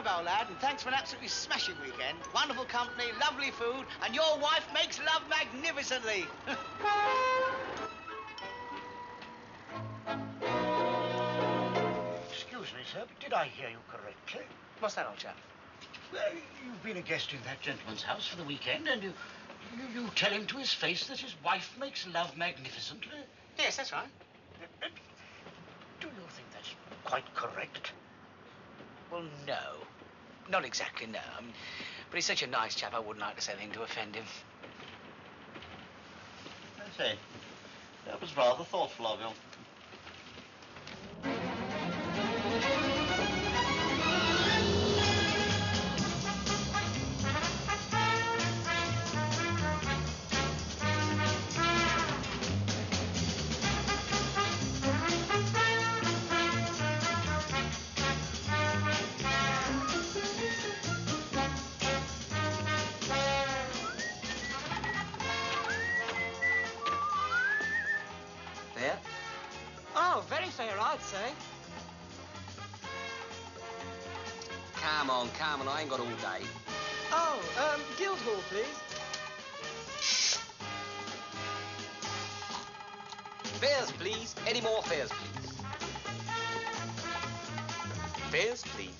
job, old lad, and thanks for an absolutely smashing weekend. Wonderful company, lovely food, and your wife makes love magnificently. Excuse me, sir, but did I hear you correctly? What's that, old chap? Well, you've been a guest in that gentleman's house for the weekend, and you tell him to his face that his wife makes love magnificently? Yes, that's right. Do you think that's quite correct? Well, no. Not exactly, no. But he's such a nice chap, I wouldn't like to say anything to offend him. I say, that was rather thoughtful of you. Fair? Oh, very fair, I'd say. Come on, I ain't got all day. Oh, Guildhall, please. Fares, please. Any more fares, please? Fares, please.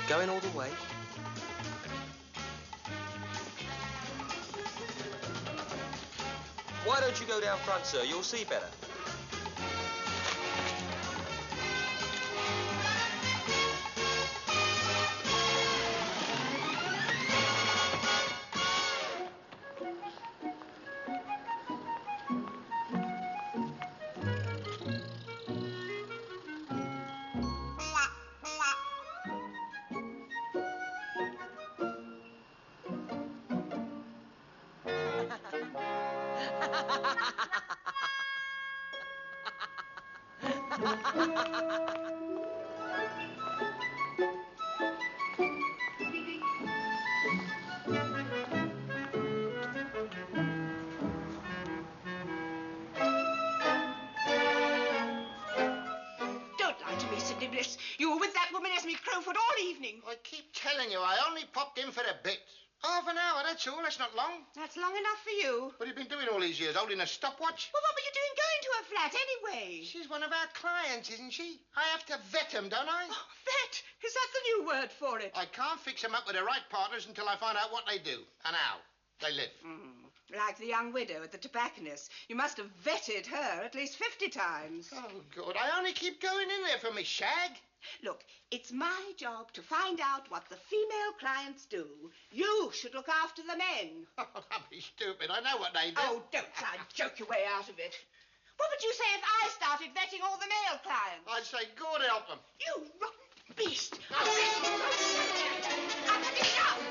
Going all the way? Why don't you go down front, sir? You'll see better. Don't lie to me, Sidney Bliss. You were with that woman, Esme Crowfoot, all evening. I keep telling you, I only popped in for a bit. Half an hour, that's all. That's not long. That's long enough for you. What have you been doing all these years? Holding a stopwatch? Well, what were you doing going to her flat anyway? She's one of our clients, isn't she? I have to vet them, don't I? Oh, vet? Is that the new word for it? I can't fix them up with the right partners until I find out what they do and how they live. Like the young widow at the tobacconist's. You must have vetted her at least 50 times. Oh, good. I only keep going in there for me shag. Look, it's my job to find out what the female clients do. You should look after the men. Oh, don't be stupid. I know what they do. Oh, don't try and joke your way out of it. What would you say if I started vetting all the male clients? I'd say God help them. You rotten beast! I've had enough!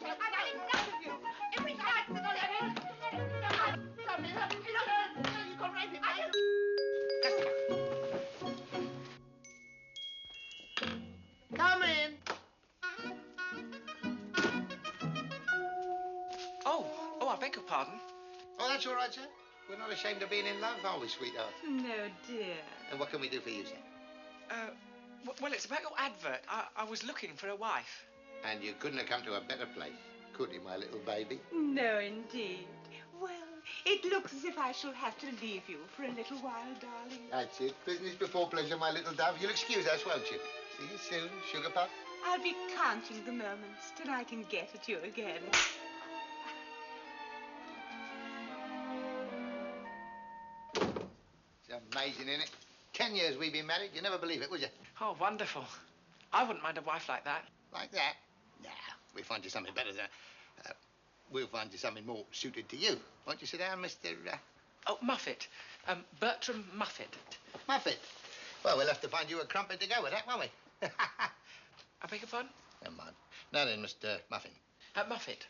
I've had enough of you! Every night that Come in. Oh, I beg your pardon. Oh, that's all right, sir. We're not ashamed of being in love, are we, sweetheart? No, dear. And what can we do for you, sir? Well, it's about your advert. I was looking for a wife. And you couldn't have come to a better place, could you, my little baby? No, indeed. Well, it looks as if I shall have to leave you for a little while, darling. That's it. Business before pleasure, my little dove. You'll excuse us, won't you? See you soon, sugar puff. I'll be counting the moments till I can get at you again. It's amazing, isn't it? 10 years we've been married. You never believe it, would you? Oh, wonderful. I wouldn't mind a wife like that. Like that? Nah, we'll find you something better than that. We'll find you something more suited to you. Won't you sit down, Mr. Oh, Muffet. Bertram Muffet. Muffet? Well, we'll have to find you a crumpet to go with that, won't we? I beg your pardon? Never mind. Now then, Mr. Muffin. Muffet.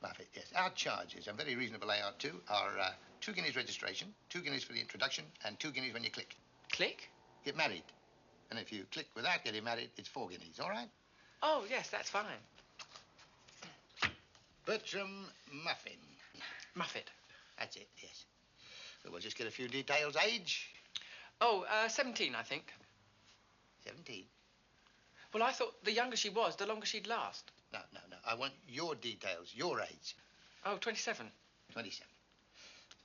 Muffet, yes. Our charges, and very reasonable they are too, are 2 guineas registration, 2 guineas for the introduction, and 2 guineas when you click. Click? Get married. And if you click without getting married, it's 4 guineas, all right? Oh, yes, that's fine. Bertram Muffin. Muffet. That's it, yes. We'll just get a few details. Age? Oh, 17, I think. 17. Well, I thought the younger she was, the longer she'd last. No. I want your details, your age. Oh, 27. 27.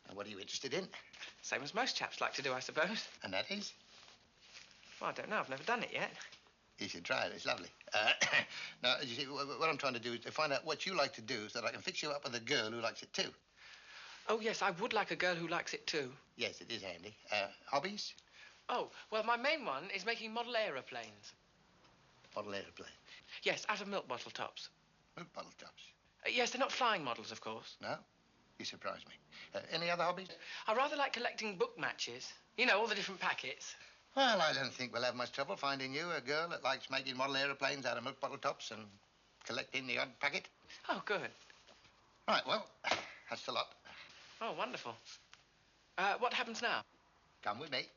And what are you interested in? Same as most chaps like to do, I suppose. And that is? Well, I don't know. I've never done it yet. You should try it. It's lovely. Now, you see, what I'm trying to do is to find out what you like to do so that I can fix you up with a girl who likes it too. Oh, yes, I would like a girl who likes it too. Yes, it is handy. Hobbies? Oh, well, my main one is making model aeroplanes. Model aeroplane. Yes, out of milk bottle tops. Milk bottle tops. Yes, they're not flying models, of course. No? You surprise me. Any other hobbies? I rather like collecting book matches. You know, all the different packets. Well, I don't think we'll have much trouble finding you a girl that likes making model aeroplanes out of milk bottle tops and collecting the odd packet. Oh, good. Right, well, that's the lot. Oh, wonderful. What happens now? Come with me.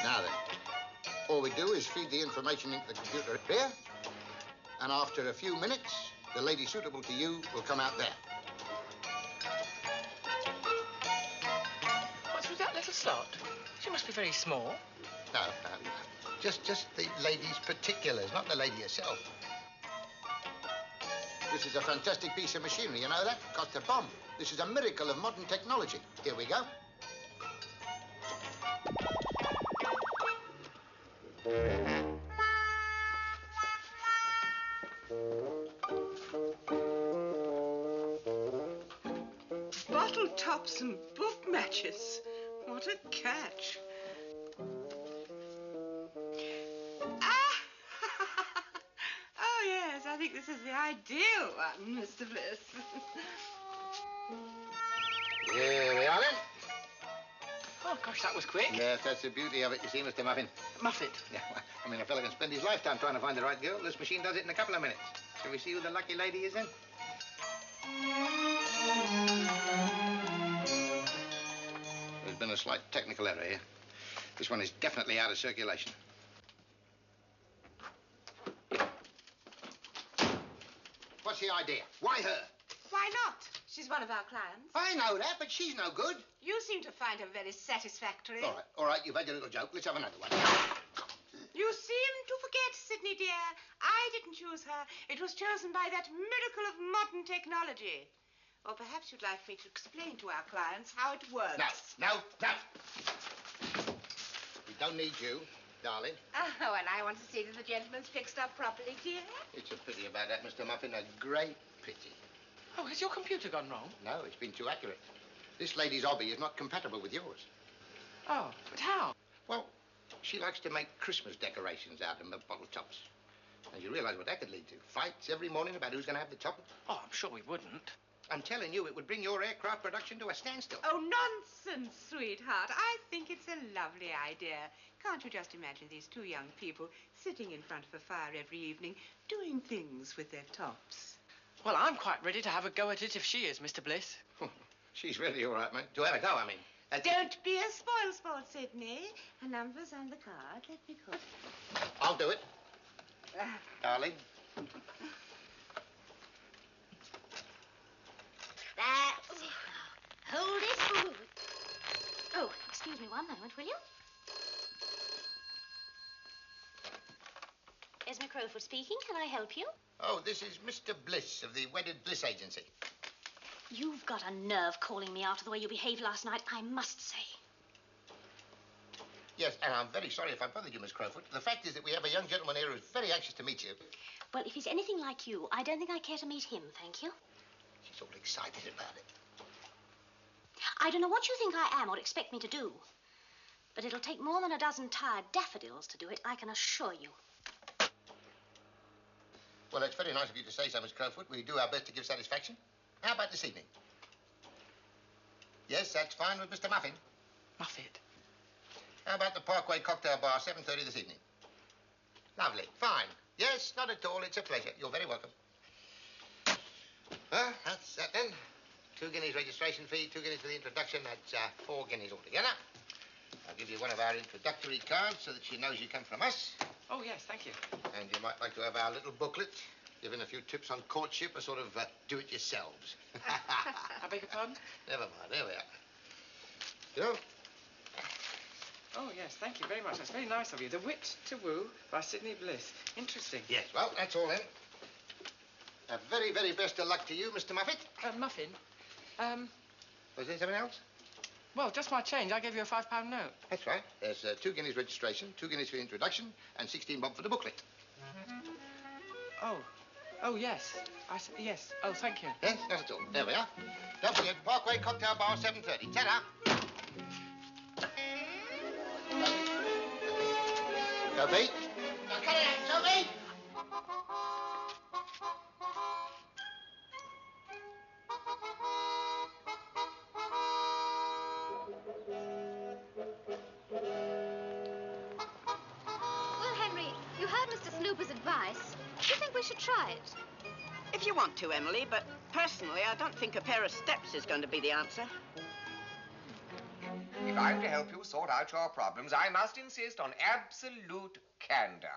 Now then, all we do is feed the information into the computer here, and after a few minutes, the lady suitable to you will come out there. What's with that little slot? She must be very small. No. Just the lady's particulars, not the lady herself. This is a fantastic piece of machinery, you know that? Cost a bomb. This is a miracle of modern technology. Here we go. Bottle tops and book matches. What a catch. Ah! Oh, yes, I think this is the ideal one, Mr. Bliss. Here we are, then. Oh, gosh, that was quick. Yes, that's the beauty of it, you see, Mr. Muffin. Muffet. Yeah, well, I mean, a fella can spend his lifetime trying to find the right girl. This machine does it in a couple of minutes. Shall we see who the lucky lady is, then? There's been a slight technical error here. This one is definitely out of circulation. What's the idea? Why her? Why not? She's one of our clients. I know that, but she's no good. You seem to find her very satisfactory. All right, you've had your little joke. Let's have another one. You seem to forget, Sidney, dear. I didn't choose her. It was chosen by that miracle of modern technology. Or perhaps you'd like me to explain to our clients how it works. No. We don't need you, darling. Oh, and I want to see that the gentleman's fixed up properly, dear. It's a pity about that, Mr. Muffin. A great pity. Oh, has your computer gone wrong? No, it's been too accurate. This lady's hobby is not compatible with yours. Oh, but how? Well, she likes to make Christmas decorations out of milk bottle tops. And you realize what that could lead to? Fights every morning about who's going to have the top. Oh, I'm sure we wouldn't. I'm telling you, it would bring your aircraft production to a standstill. Oh, nonsense, sweetheart. I think it's a lovely idea. Can't you just imagine these two young people sitting in front of a fire every evening, doing things with their tops? Well, I'm quite ready to have a go at it if she is, Mr. Bliss. She's really all right, mate. To have a go, I mean. Don't be a spoilsport, Sidney. Her number's on the card. Let me call. I'll do it. Darling. That's... Hold it. Oh, excuse me one moment, will you? Esme Crowfoot speaking. Can I help you? Oh, this is Mr. Bliss of the Wedded Bliss agency. You've got a nerve calling me after the way you behaved last night, I must say. Yes, and I'm very sorry if I bothered you, Miss Crowfoot. The fact is that we have a young gentleman here who's very anxious to meet you. Well, if he's anything like you, I don't think I care to meet him, thank you. She's all excited about it. I don't know what you think I am or expect me to do. But it'll take more than a dozen tired daffodils to do it, I can assure you. Well, it's very nice of you to say so, Miss Crowfoot. We do our best to give satisfaction. How about this evening? Yes, that's fine with Mr. Muffin. Muffet. How about the Parkway Cocktail Bar, 7:30 this evening? Lovely. Fine. Yes, not at all. It's a pleasure. You're very welcome. Well, that's that then. £2 registration fee, £2 for the introduction. That's £4 altogether. I'll give you one of our introductory cards so that she knows you come from us. Oh, yes, thank you. And you might like to have our little booklet, giving a few tips on courtship, a sort of do-it-yourselves. I beg your pardon? Never mind, there we are. You know? Oh, yes, thank you very much. That's very nice of you. The Wit to Woo by Sidney Bliss. Interesting. Yes, well, that's all then. A very, very best of luck to you, Mr. Muffet. Muffin? Was there something else? Well, just my change. I gave you a £5 note. That's right. There's £2 registration, £2 for the introduction, and 16 bob for the booklet. Oh. Oh, yes. Yes. Oh, thank you. Yes, not at all. There we are. Don't forget, Parkway Cocktail Bar, 7:30. Ta-da! Sophie? Come in, Sophie! Well, Henry, you heard Mr. Snooper's advice. Do you think we should try it? If you want to, Emily, but personally, I don't think a pair of steps is going to be the answer. If I'm to help you sort out your problems, I must insist on absolute candor.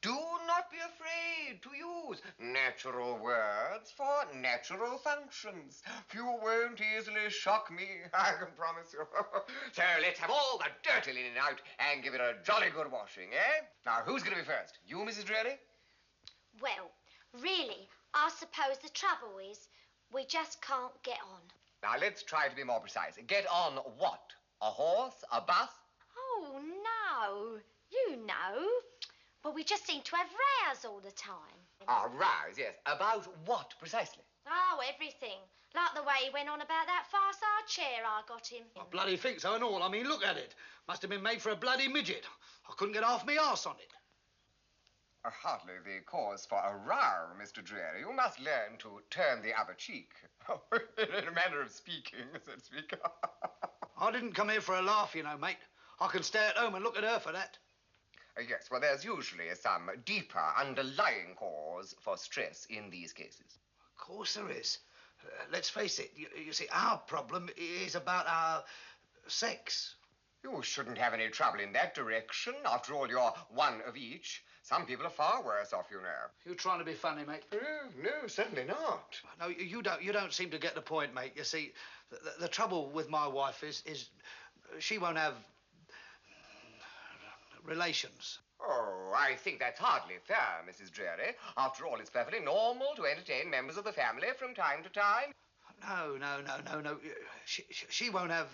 Do not be afraid to use natural words for natural functions. You won't easily shock me, I can promise you. So let's have all the dirty linen out and give it a jolly good washing, eh? Now, who's going to be first? You, Mrs. Dreary? Well, really, I suppose the trouble is we just can't get on. Now, let's try to be more precise. Get on what? A horse? A bus? Oh, no. You know. Well, we just seem to have rows all the time. Ah, rows, yes. About what, precisely? Oh, everything. Like the way he went on about that fireside chair I got him. I bloody think so and all. I mean, look at it. Must have been made for a bloody midget. I couldn't get half me arse on it. Hardly the cause for a row, Mr. Dreary. You must learn to turn the other cheek. In a manner of speaking, so to speak. I didn't come here for a laugh, you know, mate. I can stay at home and look at her for that. Yes, well, there's usually some deeper underlying cause for stress in these cases. Of course there is. Let's face it. You see, our problem is about our sex. You shouldn't have any trouble in that direction. After all, you're one of each. Some people are far worse off, you know. You trying to be funny, mate? No, certainly not. No, you don't seem to get the point, mate. You see, the trouble with my wife is she won't have relations. Oh, I think that's hardly fair, Mrs. Dreary. After all, it's perfectly normal to entertain members of the family from time to time. No. She won't have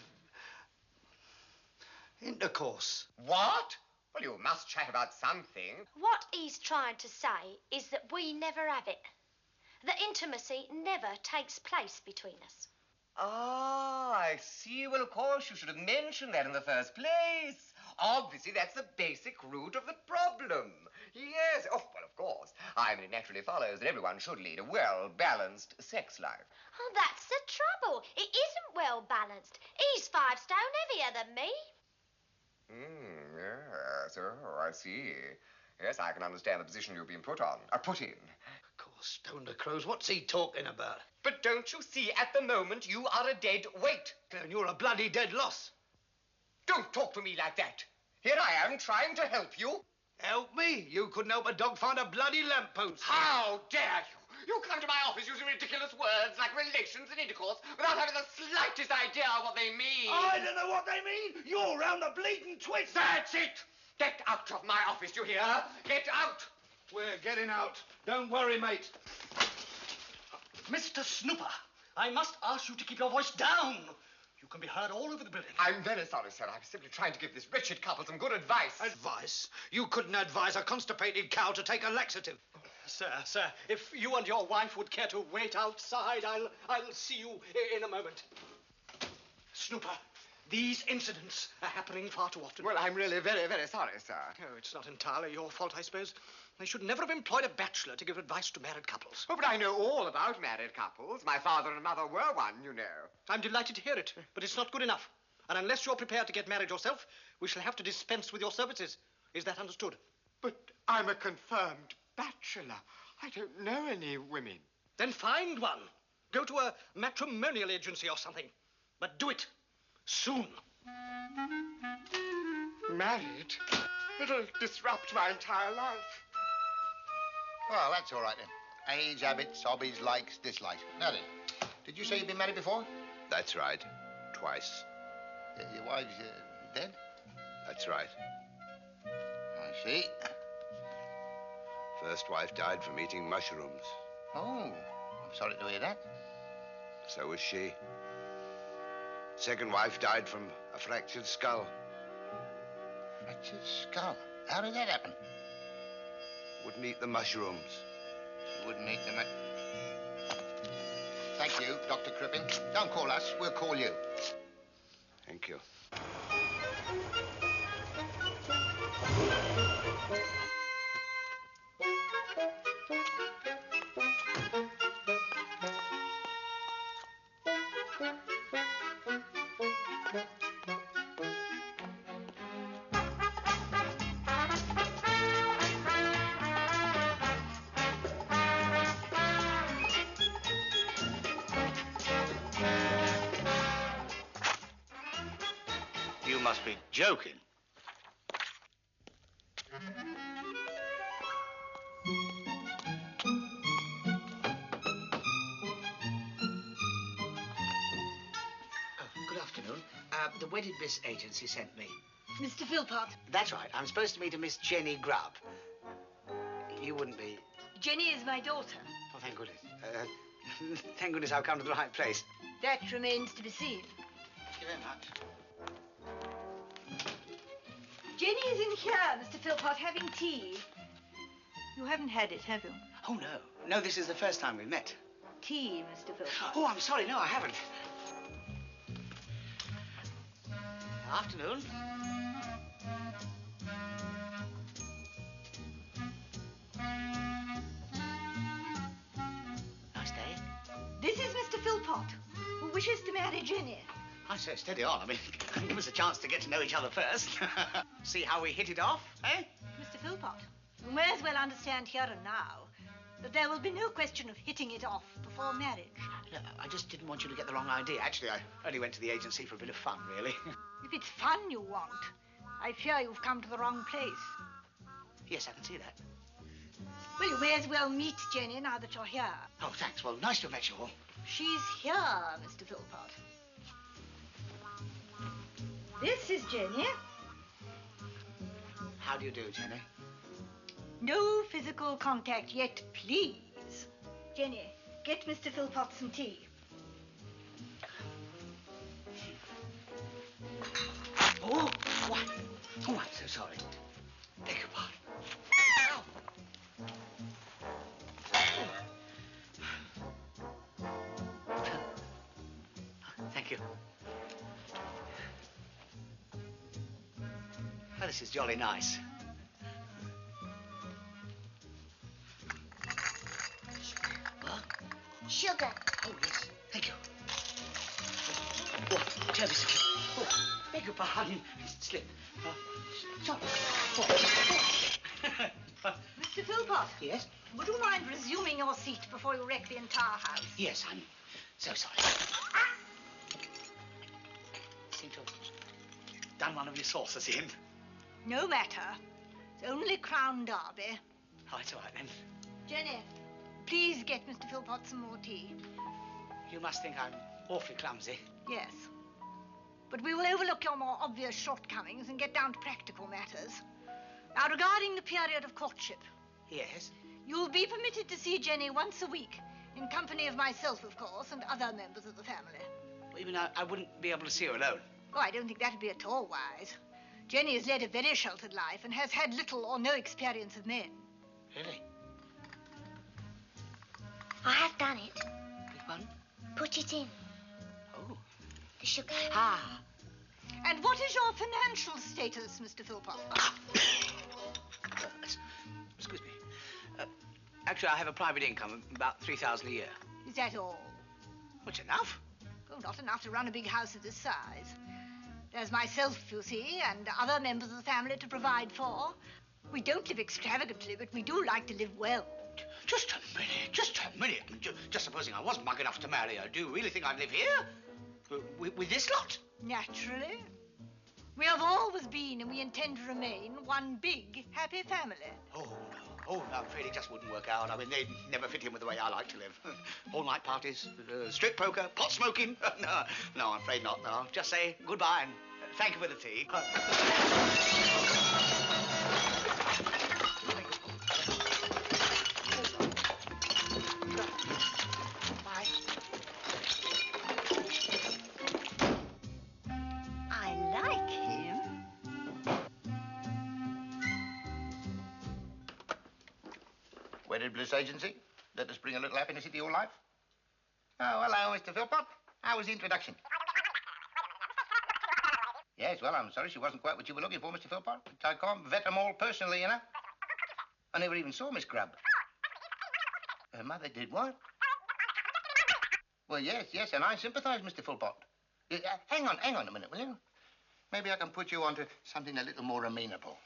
intercourse. What? Well, you must chat about something. What he's trying to say is that we never have it. The intimacy never takes place between us. Ah, I see. Well, of course, you should have mentioned that in the first place. Obviously, that's the basic root of the problem. Yes. Oh, well, of course. I mean, it naturally follows that everyone should lead a well-balanced sex life. Oh, that's the trouble. It isn't well balanced. He's 5 stone heavier than me. Yes. Oh, I see. Yes, I can understand the position you've been put on. Put in. Of course, stone the crows. What's he talking about? But don't you see, at the moment, you are a dead weight. And you're a bloody dead loss. Don't talk to me like that. Here I am trying to help you. Help me? You couldn't help a dog find a bloody lamppost. How dare you? You come to my office using ridiculous words like relations and intercourse without having the slightest idea what they mean. I don't know what they mean. You're round the bleeding twist. That's it. Get out of my office, you hear? Get out. We're getting out. Don't worry, mate. Mr. Snooper, I must ask you to keep your voice down. You can be heard all over the building. I'm very sorry, sir. I was simply trying to give this wretched couple some good advice. Advice? You couldn't advise a constipated cow to take a laxative. Sir, if you and your wife would care to wait outside, I'll see you in a moment. Snooper, these incidents are happening far too often. Well, I'm really very, very sorry, sir. Oh, it's not entirely your fault, I suppose. I should never have employed a bachelor to give advice to married couples. Oh, but I know all about married couples. My father and mother were one, you know. I'm delighted to hear it, but it's not good enough. And unless you're prepared to get married yourself, we shall have to dispense with your services. Is that understood? But I'm a confirmed bachelor. I don't know any women. Then find one. Go to a matrimonial agency or something. But do it. Soon. Married? It'll disrupt my entire life. Well, that's all right then. Age, habits, hobbies, likes, dislikes. Now then, did you say you've been married before? That's right. Twice. Your wife's dead? That's right. I see. First wife died from eating mushrooms. Oh, I'm sorry to hear that. So was she. Second wife died from a fractured skull. Fractured skull? How did that happen? Wouldn't eat the mushrooms. She wouldn't eat them. Thank you, Dr. Crippen. Don't call us, we'll call you. Thank you. You must be joking. Good afternoon. The Wedded Bliss agency sent me. Mr. Philpott. That's right. I'm supposed to meet a Miss Jenny Grubb. You wouldn't be... Jenny is my daughter. Oh, thank goodness. Thank goodness I've come to the right place. That remains to be seen. Thank you very much. Jenny is in here, Mr. Philpott, having tea. You haven't had it, have you? Oh, no. No, this is the first time we've met. Tea, Mr. Philpott. Oh, I'm sorry. No, I haven't. Afternoon. Nice day. This is Mr. Philpott, who wishes to marry Jenny. I say, steady on. I mean, give us a chance to get to know each other first. See how we hit it off, eh? Mr. Philpott, you may as well understand here and now that there will be no question of hitting it off before marriage. Look, I just didn't want you to get the wrong idea. Actually, I only went to the agency for a bit of fun, really. If it's fun you want, I fear you've come to the wrong place. Yes, I can see that. Well, you may as well meet Jenny now that you're here. Oh, thanks. Well, nice to have met you all. She's here, Mr. Philpott. This is Jenny. How do you do, Jenny? No physical contact yet, please. Jenny, get Mr. Philpott some tea. Oh, what? Oh, I'm so sorry. Beg your pardon. Ow! Thank you. Oh, this is jolly nice. What? Sugar. Oh, yes. Thank you. Oh, Jervis. Oh, beg your pardon. Slip. Sorry. Mr. Philpott. Yes? Would you mind resuming your seat before you wreck the entire house? Yes, I'm so sorry. Seem to have done one of your saucers in. No matter. It's only Crown Derby. Oh, it's all right, then. Jenny, please get Mr. Philpott some more tea. You must think I'm awfully clumsy. Yes. But we will overlook your more obvious shortcomings and get down to practical matters. Now, regarding the period of courtship. Yes? You'll be permitted to see Jenny once a week, in company of myself, of course, and other members of the family. Well, you mean I wouldn't be able to see her alone? Oh, I don't think that'd be at all wise. Jenny has led a very sheltered life and has had little or no experience of men. Really? I have done it. Big one? Put it in. Oh. The sugar. Ah. And what is your financial status, Mr. Philpott? Excuse me. Actually, I have a private income of about $3,000 a year. Is that all? What's enough? Oh, not enough to run a big house of this size. There's myself, you see, and other members of the family to provide for. We don't live extravagantly, but we do like to live well. Just a minute, just a minute. I mean, just supposing I was mug enough to marry her, do you really think I'd live here? With this lot? Naturally. We have always been, and we intend to remain, one big, happy family. Oh, no. Oh, no, I'm afraid it just wouldn't work out. I mean, they'd never fit in with the way I like to live. All-night parties, strip poker, pot smoking. No, I'm afraid not. No, I'll just say goodbye and thank you for the tea. Wedded Bliss Agency. Let us bring a little happiness into your life. Oh, hello, Mr. Philpott. How was the introduction? Yes, well, I'm sorry she wasn't quite what you were looking for, Mr. Philpott. But I can't vet them all personally, you know. I never even saw Miss Grubb. Her mother did what? Well, yes, and I sympathize, Mr. Philpott. Hang on a minute, will you? Maybe I can put you onto something a little more amenable.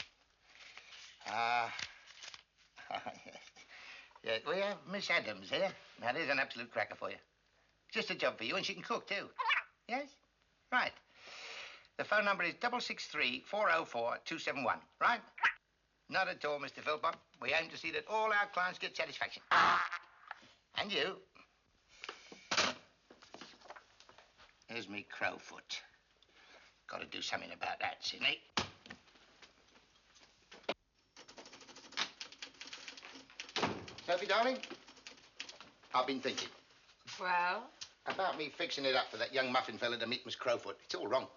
Yes, we have Miss Adams here. Now, there's an absolute cracker for you. Just a job for you, and she can cook, too. Yes? Right. The phone number is 663-404-271, right? Not at all, Mr. Philpott. We aim to see that all our clients get satisfaction. And you. There's me crowfoot. Got to do something about that, Sidney. Sophie, darling, I've been thinking. Well? About me fixing it up for that young muffin fella to meet Miss Crowfoot. It's all wrong.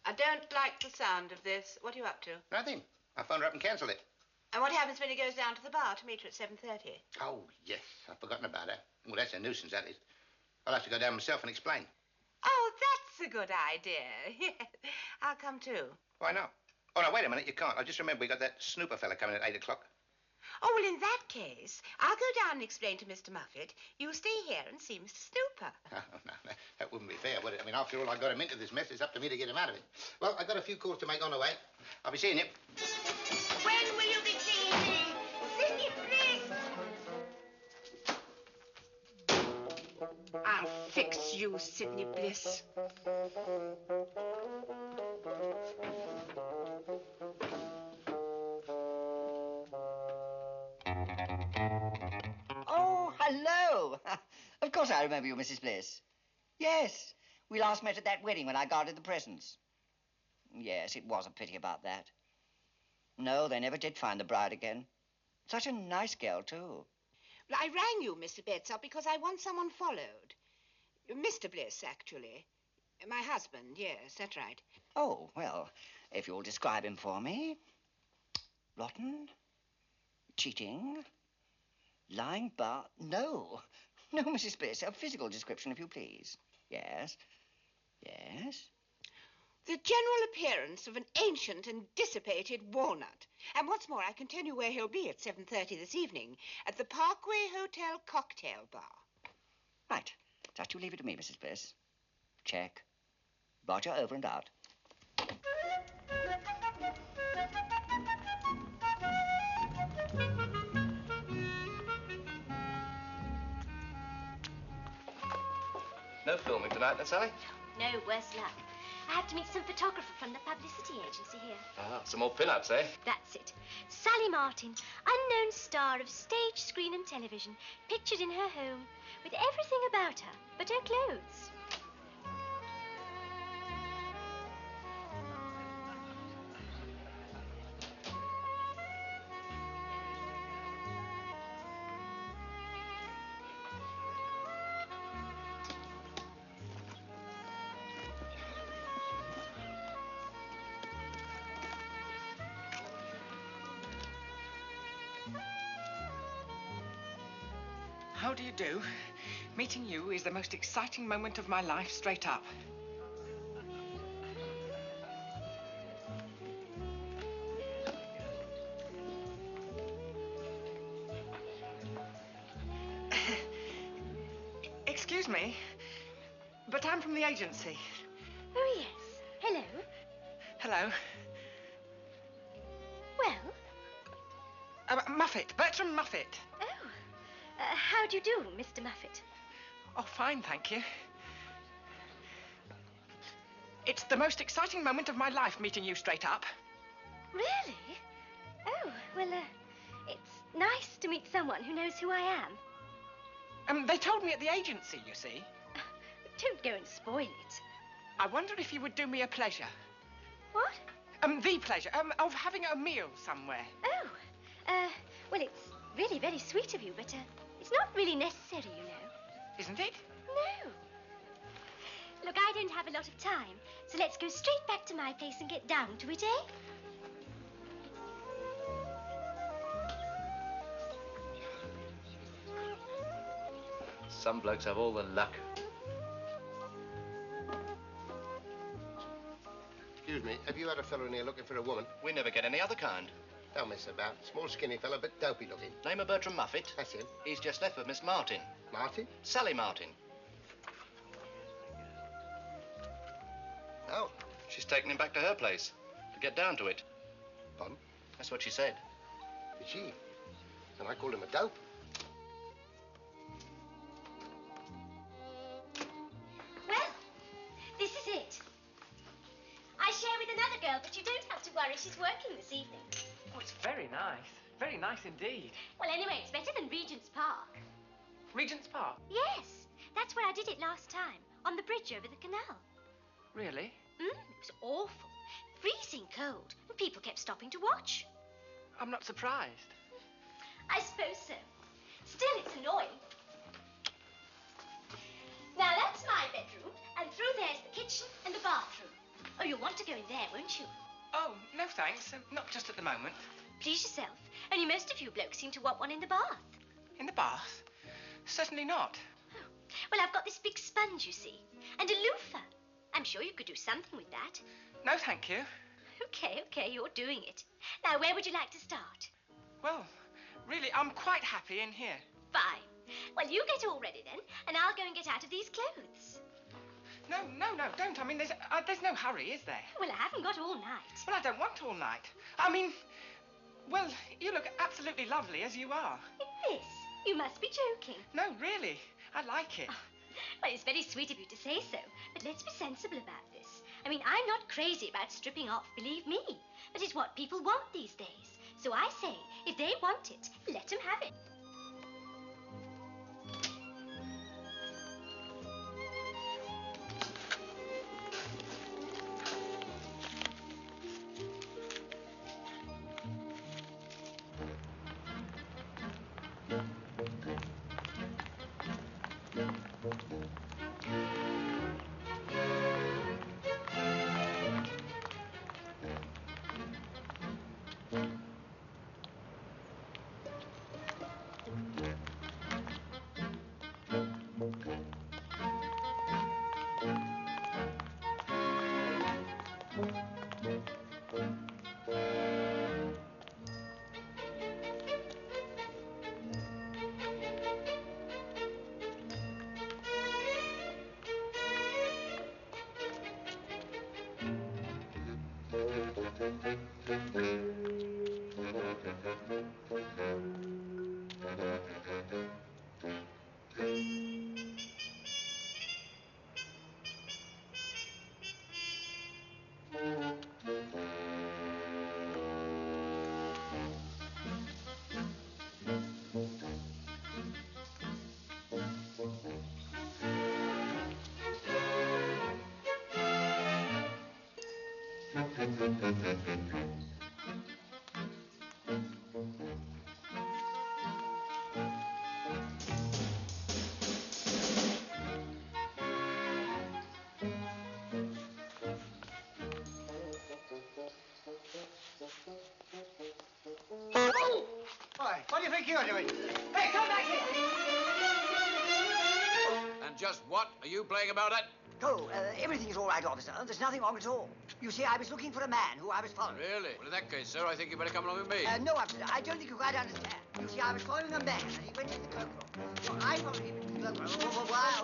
I don't like the sound of this. What are you up to? Nothing. I phoned her up and cancelled it. And what happens when he goes down to the bar to meet her at 7:30? Oh, yes. I've forgotten about her. Well, that's a nuisance, that is. I'll have to go down myself and explain. Oh, that's a good idea. Yes, I'll come too. Why not? Oh, no, wait a minute. You can't. I just remembered we got that snooper fella coming at 8 o'clock. Oh, well, in that case, I'll go down and explain to Mr. Muffet. You stay here and see Mr. Snooper. Oh, no, that wouldn't be fair, would it? I mean, after all, I got him into this mess. It's up to me to get him out of it. Well, I've got a few calls to make on the way. I'll be seeing you. When will you be seeing me? Sidney Bliss! I'll fix you, Sidney Bliss. Oh, hello. Of course I remember you, Mrs. Bliss. Yes, we last met at that wedding when I guarded the presents. Yes, it was a pity about that. No, they never did find the bride again. Such a nice girl, too. Well, I rang you, Mr. Bettsop, because I want someone followed. Mr. Bliss, actually. My husband, yes, that's right. Oh, well, if you'll describe him for me. Rotten, cheating, lying bar... No, Mrs. Bliss, a physical description, if you please. Yes. The general appearance of an ancient and dissipated walnut. And what's more, I can tell you where he'll be at 7:30 this evening, at the Parkway Hotel cocktail bar. Right. Just you leave it to me, Mrs. Bliss. Check. Roger, over and out. No filming tonight, then, Sally? No, worse luck. I have to meet some photographer from the publicity agency here. Ah, some more pin-ups, eh? That's it. Sally Martin, unknown star of stage, screen and television, pictured in her home, with everything about her but her clothes. How do you do? Meeting you is the most exciting moment of my life, straight up. Excuse me, but I'm from the agency. Oh, yes. Hello. Hello. Well? Muffet, Bertram Muffet. Oh, how do you do, Mr. Muffet? Oh, fine, thank you. It's the most exciting moment of my life, meeting you straight up. Really? Oh, well, it's nice to meet someone who knows who I am. They told me at the agency, you see. Don't go and spoil it. I wonder if you would do me a pleasure. What? The pleasure, of having a meal somewhere. Oh, well, it's really very sweet of you, but, it's not really necessary, you know. Isn't it? No. Look, I don't have a lot of time, so let's go straight back to my place and get down to it, eh? Some blokes have all the luck. Excuse me, have you had a fellow in here looking for a woman? We never get any other kind. Don't mess about. Small, skinny fella, but dopey looking. Name of Bertram Muffet? That's him. He's just left with Miss Martin. Martin? Sally Martin. Oh. She's taken him back to her place to get down to it. Pardon? That's what she said. Did she? And I called him a dope. Well, this is it. I share with another girl, but you don't have to worry. She's working this evening. Oh, it's very nice. Very nice indeed. Well, anyway, it's better than Regent's Park. Regent's Park? Yes, that's where I did it last time, on the bridge over the canal. Really? It was awful. Freezing cold, and people kept stopping to watch. I'm not surprised. I suppose so. Still, it's annoying. Now, that's my bedroom, and through there's the kitchen and the bathroom. Oh, you'll want to go in there, won't you? Oh, no thanks. Not just at the moment. Please yourself. Only most of you blokes seem to want one in the bath. In the bath? Certainly not. Oh. Well, I've got this big sponge, you see, and a loofah. I'm sure you could do something with that. No, thank you. Okay, you're doing it. Now, where would you like to start? Well, really, I'm quite happy in here. Fine. Well, you get all ready then, and I'll go and get out of these clothes. No, don't. I mean, there's no hurry, is there? Well, I haven't got all night. Well, I don't want all night. I mean, well, you look absolutely lovely as you are. This? You must be joking. No, really. I like it. Oh, well, it's very sweet of you to say so, but let's be sensible about this. I mean, I'm not crazy about stripping off, believe me. But it's what people want these days. So I say, if they want it, let them have it. What do you think you're doing? Hey, come back here! And just what are you playing about at? Oh, everything's all right, officer. There's nothing wrong at all. You see, I was looking for a man who I was following. Really? Well, in that case, sir, I think you better come along with me. No, officer, I don't think you quite understand. You see, I was following a man, and he went into the cloakroom. So I followed him into the cloakroom. Why?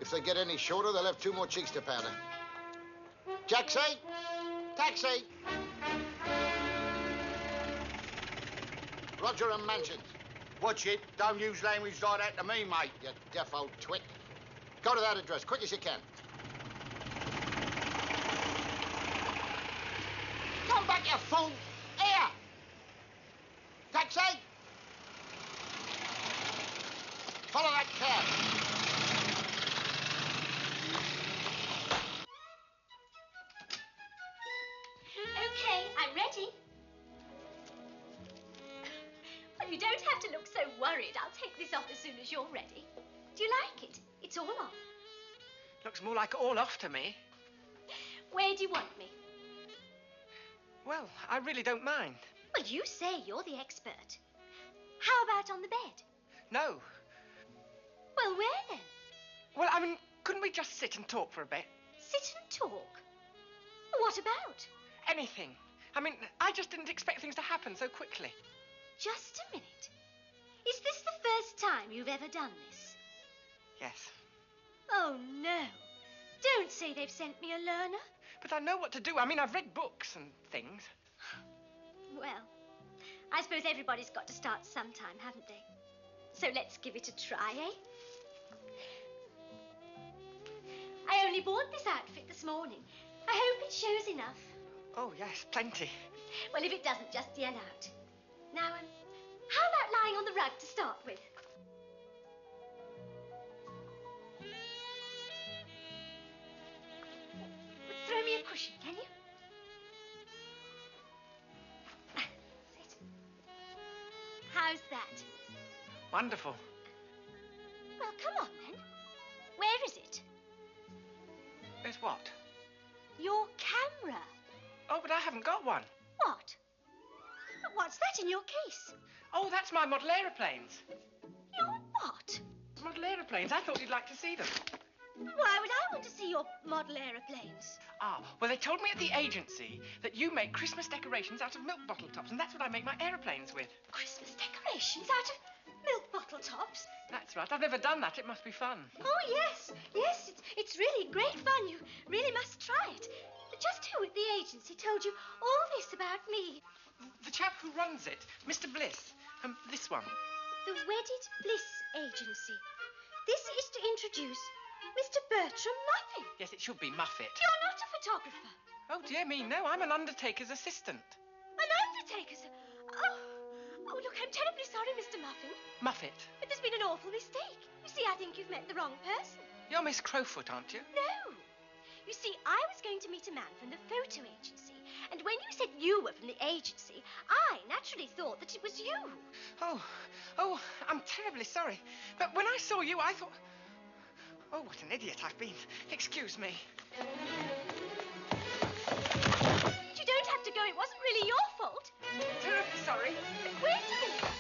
If they get any shorter, they'll have 2 more cheeks to powder. Taxi! Taxi! Roger and Mansions. Watch it. Don't use language like that to me, mate. You deaf old twit. Go to that address, quick as you can. Come back, you fool! Here! Taxi! Follow that cab. Okay, I'm ready. Well, you don't have to look so worried. I'll take this off as soon as you're ready. Do you like it? It's all off. Looks more like all off to me. Where do you want me? Well, I really don't mind. Well, you say you're the expert. How about on the bed? No. Well, where then? Well, I mean, couldn't we just sit and talk for a bit? Sit and talk? What about? Anything. I mean, I just didn't expect things to happen so quickly. Just a minute. Is this the first time you've ever done this? Yes. Oh, no. Don't say they've sent me a learner. But I know what to do. I mean, I've read books and things. Well, I suppose everybody's got to start sometime, haven't they? So let's give it a try, eh? I only bought this outfit this morning. I hope it shows enough. Oh, yes, plenty. Well, if it doesn't, just yell out. Now, how about lying on the rug to start with? Throw me a cushion, can you? Sit. How's that? Wonderful. Well, come on, then. Where is it? There's what? Your camera. Oh, but I haven't got one. What? What's that in your case? Oh, that's my model aeroplanes. Your what? Model aeroplanes. I thought you'd like to see them. Why would I want to see your model aeroplanes? Ah, well, they told me at the agency that you make Christmas decorations out of milk bottle tops, and that's what I make my aeroplanes with. Christmas decorations out of milk bottle tops? That's right. I've never done that. It must be fun. Oh, yes. Yes, it's really great fun. You really must try it. But just who at the agency told you all this about me? The chap who runs it, Mr. Bliss. This one. The Wedded Bliss Agency. This is to introduce Mr. Bertram Muffin. Yes, it should be Muffet. You're not a photographer. Oh, dear me, no. I'm an undertaker's assistant. An undertaker's... Oh, look, I'm terribly sorry, Mr. Muffin. Muffet. But there's been an awful mistake. You see, I think you've met the wrong person. You're Miss Crowfoot, aren't you? No. You see, I was going to meet a man from the photo agency, and when you said you were from the agency, I naturally thought that it was you. Oh, I'm terribly sorry. But when I saw you, I thought... Oh, what an idiot I've been. Excuse me. You don't have to go. It wasn't really your fault. Terribly sorry. But wait a minute.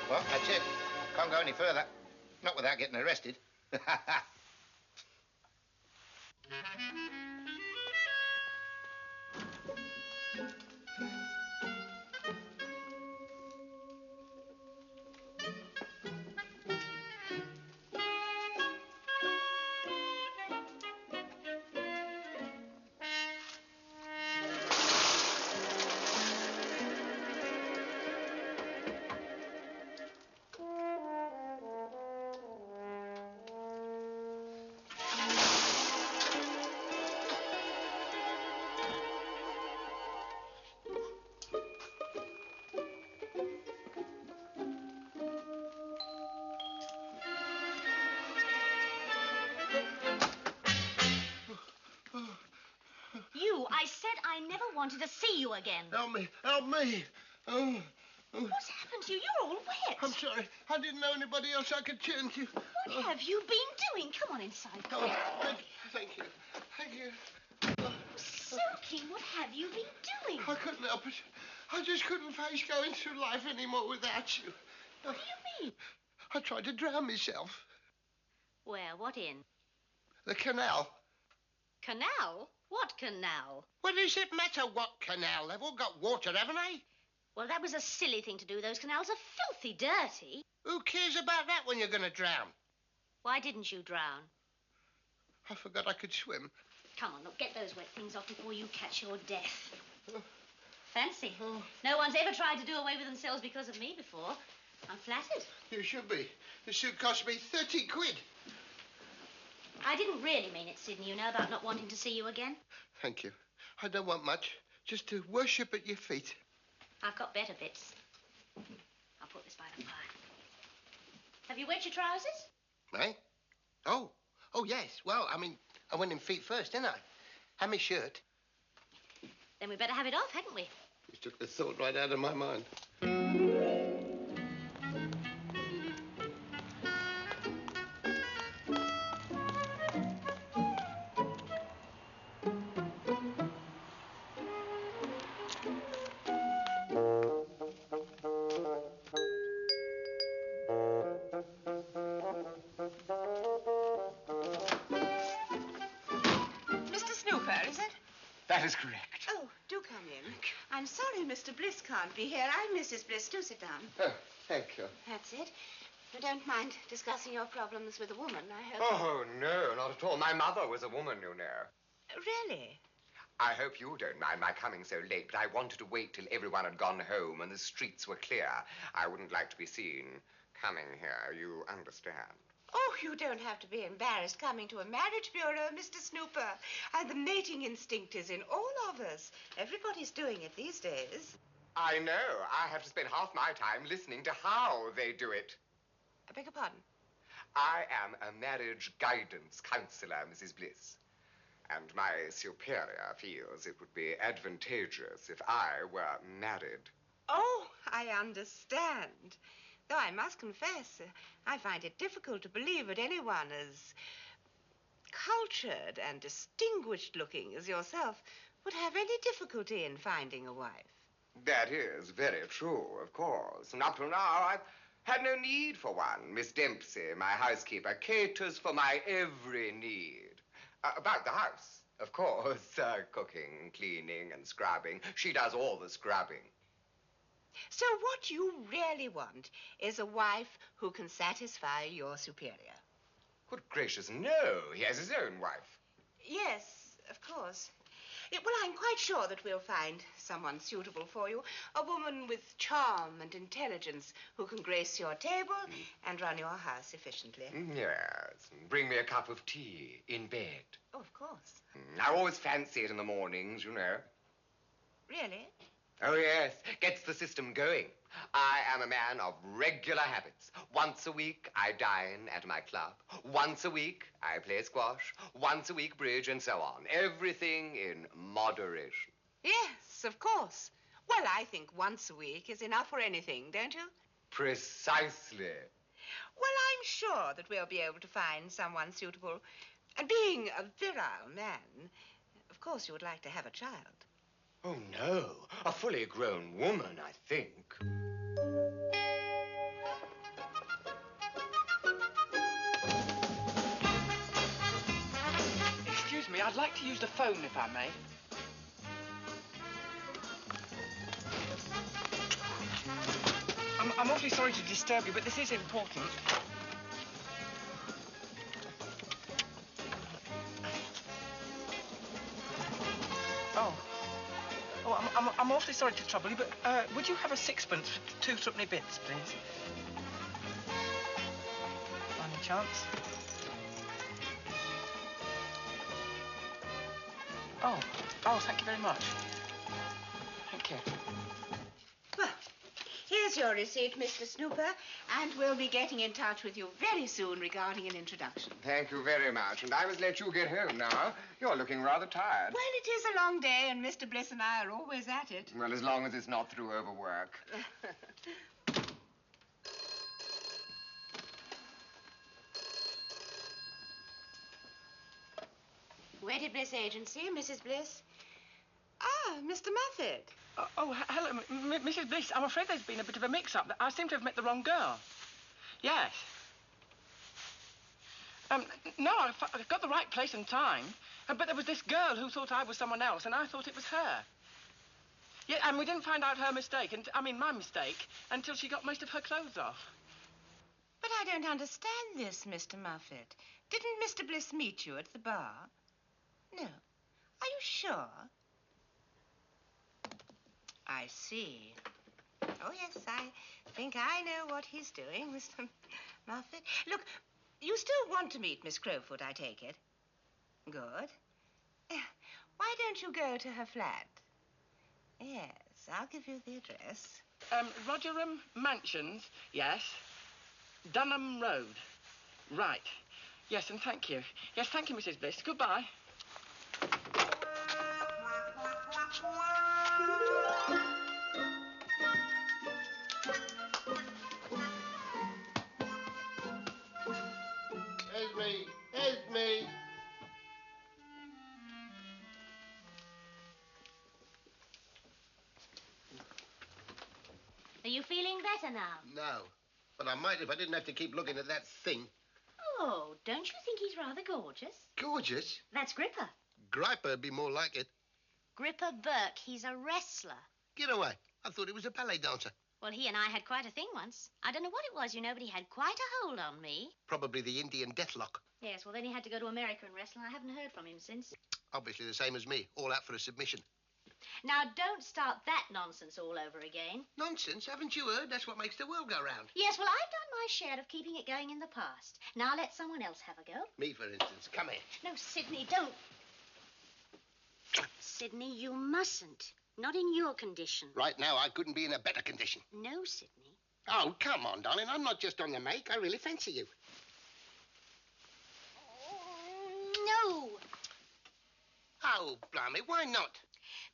Well, that's it. Can't go any further. Not without getting arrested. you. I said I never wanted to see you again. Help me. Help me. Oh. What's happened to you? You're all wet. I'm sorry. I didn't know anybody else I could turn to. What have you been doing? Come on inside, quick. Thank you. Thank you. Silky, what have you been doing? I couldn't help it. I just couldn't face going through life anymore without you. What do you mean? I tried to drown myself. Where? What in? The canal. Canal? What canal? Well, does it matter what canal? They've all got water, haven't they? Well, that was a silly thing to do. Those canals are filthy dirty. Who cares about that when you're going to drown? Why didn't you drown? I forgot I could swim. Come on, look, get those wet things off before you catch your death. Fancy. No one's ever tried to do away with themselves because of me before. I'm flattered. You should be. The suit cost me 30 quid. I didn't really mean it, Sidney, you know, about not wanting to see you again. Thank you. I don't want much. Just to worship at your feet. I've got better bits. I'll put this by the fire. Have you wet your trousers? Eh? Oh, yes. Well, I mean, I went in feet first, didn't I? And my shirt. Then we better have it off, hadn't we? You took the thought right out of my mind. That is correct. Oh, do come in. I'm sorry Mr. Bliss can't be here. I'm Mrs. Bliss. Do sit down. Oh, thank you. That's it. You don't mind discussing your problems with a woman, I hope? Oh, no, not at all. My mother was a woman, you know. Really? I hope you don't mind my coming so late, but I wanted to wait till everyone had gone home and the streets were clear. I wouldn't like to be seen coming here, you understand. Oh, you don't have to be embarrassed coming to a marriage bureau, Mr. Snooper. And the mating instinct is in all of us. Everybody's doing it these days. I know. I have to spend half my time listening to how they do it. I beg your pardon? I am a marriage guidance counselor, Mrs. Bliss. And my superior feels it would be advantageous if I were married. Oh, I understand. Though I must confess, I find it difficult to believe that anyone as cultured and distinguished looking as yourself would have any difficulty in finding a wife. That is very true, of course. And up till now, I've had no need for one. Miss Dempsey, my housekeeper, caters for my every need. About the house, of course. Cooking, cleaning, and scrubbing. She does all the scrubbing. So what you really want is a wife who can satisfy your superior. Good gracious, no. He has his own wife. Yes, of course. Well, I'm quite sure that we'll find someone suitable for you. A woman with charm and intelligence who can grace your table and run your house efficiently. Yes. Bring me a cup of tea in bed. Oh, of course. I always fancy it in the mornings, you know. Really? Oh, yes. Gets the system going. I am a man of regular habits. Once a week, I dine at my club. Once a week, I play squash. Once a week, bridge, and so on. Everything in moderation. Yes, of course. Well, I think once a week is enough for anything, don't you? Precisely. Well, I'm sure that we'll be able to find someone suitable. And being a virile man, of course you would like to have a child. Oh, no. A fully grown woman, I think. Excuse me, I'd like to use the phone, if I may. I'm awfully sorry to disturb you, but this is important. Oh, I'm awfully sorry to trouble you, but would you have a sixpence for 2 threepenny bits, please? By any chance? Oh, thank you very much. Thank you. Well, here's Here's your receipt, Mr. Snooper, and we'll be getting in touch with you very soon regarding an introduction. Thank you very much, and I must let you get home now. You're looking rather tired. Well, it is a long day, and Mr. Bliss and I are always at it. Well, as long as it's not through overwork. Wedded Bliss Agency, Mrs. Bliss. Ah, Mr. Muffet. Hello, Mrs. Bliss. I'm afraid there's been a bit of a mix-up. I seem to have met the wrong girl. Yes. No, I got the right place and time. But there was this girl who thought I was someone else, and I thought it was her. Yeah, and we didn't find out her mistake, my mistake, until she got most of her clothes off. But I don't understand this, Mr. Muffet. Didn't Mr. Bliss meet you at the bar? No. Are you sure? I see. Oh, yes, I think I know what he's doing, Mr. Muffet. Look, you still want to meet Miss Crowfoot, I take it? Good. Why don't you go to her flat? Yes, I'll give you the address. Rogerham Mansions, yes. Dunham Road. Right. Yes, and thank you. Yes, thank you, Mrs. Bliss. Goodbye. Esme! Are you feeling better now? No, but I might if I didn't have to keep looking at that thing. Oh, don't you think he's rather gorgeous? Gorgeous? That's Gripper. Griper'd be more like it. Gripper Burke, he's a wrestler. Get away. I thought he was a ballet dancer. Well, he and I had quite a thing once. I don't know what it was, but he had quite a hold on me. Probably the Indian deathlock. Yes, well, then he had to go to America and wrestle, and I haven't heard from him since. Obviously the same as me, all out for a submission. Now, don't start that nonsense all over again. Nonsense? Haven't you heard? That's what makes the world go round. Yes, well, I've done my share of keeping it going in the past. Now let someone else have a go. Me, for instance. Come here. No, Sidney, don't. Sidney, you mustn't. Not in your condition. Right now, I couldn't be in a better condition. No, Sidney. Oh, come on, darling. I'm not just on the make. I really fancy you. No. Oh, blimey, why not?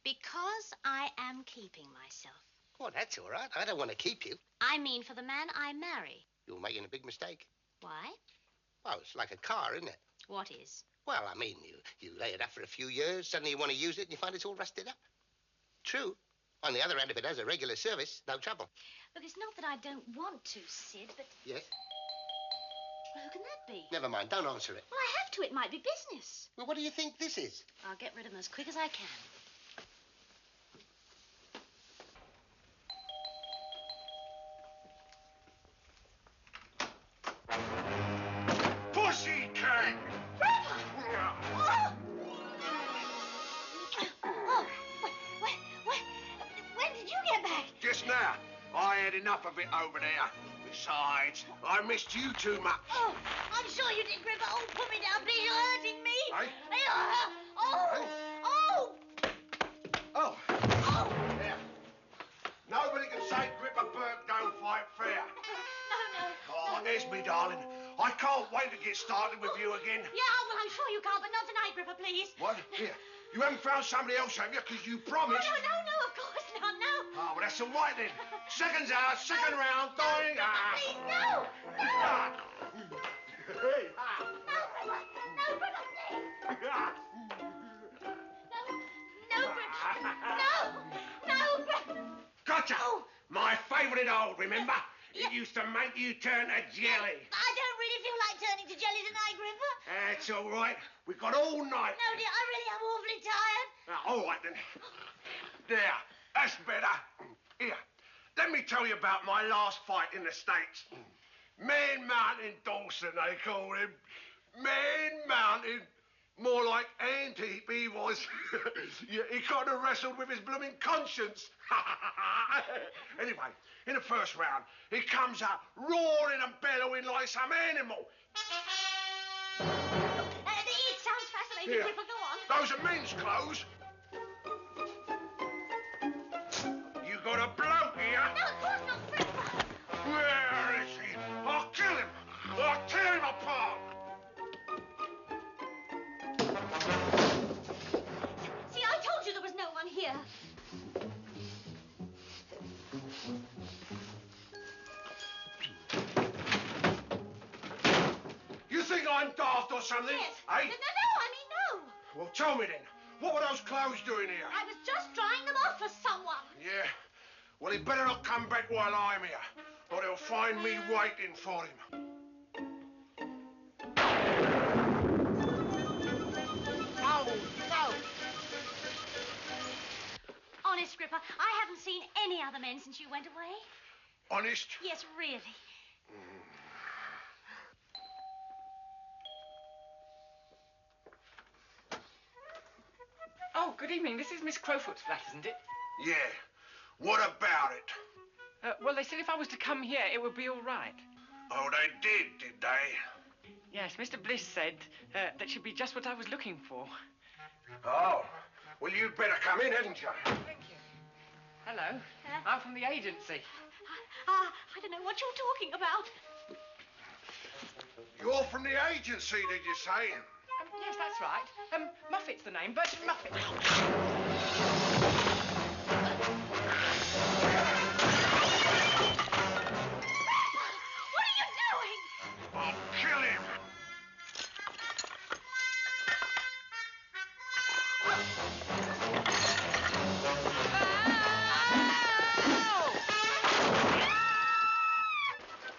Because I am keeping myself. Oh, that's all right. I don't want to keep you. I mean for the man I marry. You're making a big mistake. Why? Well, it's like a car, isn't it? What is? Well, I mean, you lay it up for a few years, suddenly you want to use it, and you find it's all rusted up. True. On the other hand, if it has a regular service, no trouble. Look, it's not that I don't want to, Sid, but... Yes? Well, who can that be? Never mind. Don't answer it. Well, I have to. It might be business. Well, what do you think this is? I'll get rid of them as quick as I can. Pussy cat! When did you get back? Just now. I had enough of it over there. Besides, I missed you too much. Oh, I'm sure you did, Gripper. Oh, put me down, please. You're hurting me. Hey? Oh! There. Nobody can say Gripper Burke don't fight fair. No. Oh, Esme, darling. I can't wait to get started with you again. Yeah, well, I'm sure you can't, but not tonight, Gripper, please. What? Here. You haven't found somebody else, have you? Because you promised. No, of course not, no. Oh, well, that's all right then. Seconds out, second round, going. Please, no. Hey. Gotcha! My favourite old, remember? It used to make you turn to jelly. I don't really feel like turning to jelly tonight, Gripper. That's all right. We've got all night. No, dear, I really am awfully tired. All right, then. There, that's better. Here, let me tell you about my last fight in the States. Man Mountain Dawson, they call him. Man Mountain. More like Anteep, he was. Yeah, he kind of wrestled with his blooming conscience. Anyway, in the first round, he comes out roaring and bellowing like some animal. It sounds fascinating, Here, Gripper. Go on. those are men's clothes. You got a bloke here. No, of course not, Gripper. something? Yes. Eh? No, I mean no. Well, tell me then. What were those clothes doing here? I was just drying them off for someone. Yeah. Well, he better not come back while I'm here, or he'll find me waiting for him. No. Honest, Gripper, I haven't seen any other men since you went away. Honest? Yes, really. Oh, good evening. This is Miss Crowfoot's flat, isn't it? Yeah. What about it? Well, they said if I was to come here, it would be all right. Oh, they did they? Yes, Mr. Bliss said that she'd be just what I was looking for. Oh. Well, you'd better come in, hadn't you? Thank you. Hello. I'm from the agency. I don't know what you're talking about. You're from the agency, did you say? Yes, that's right. Muffet's the name. Bertram Muffet. What are you doing? I'll kill him.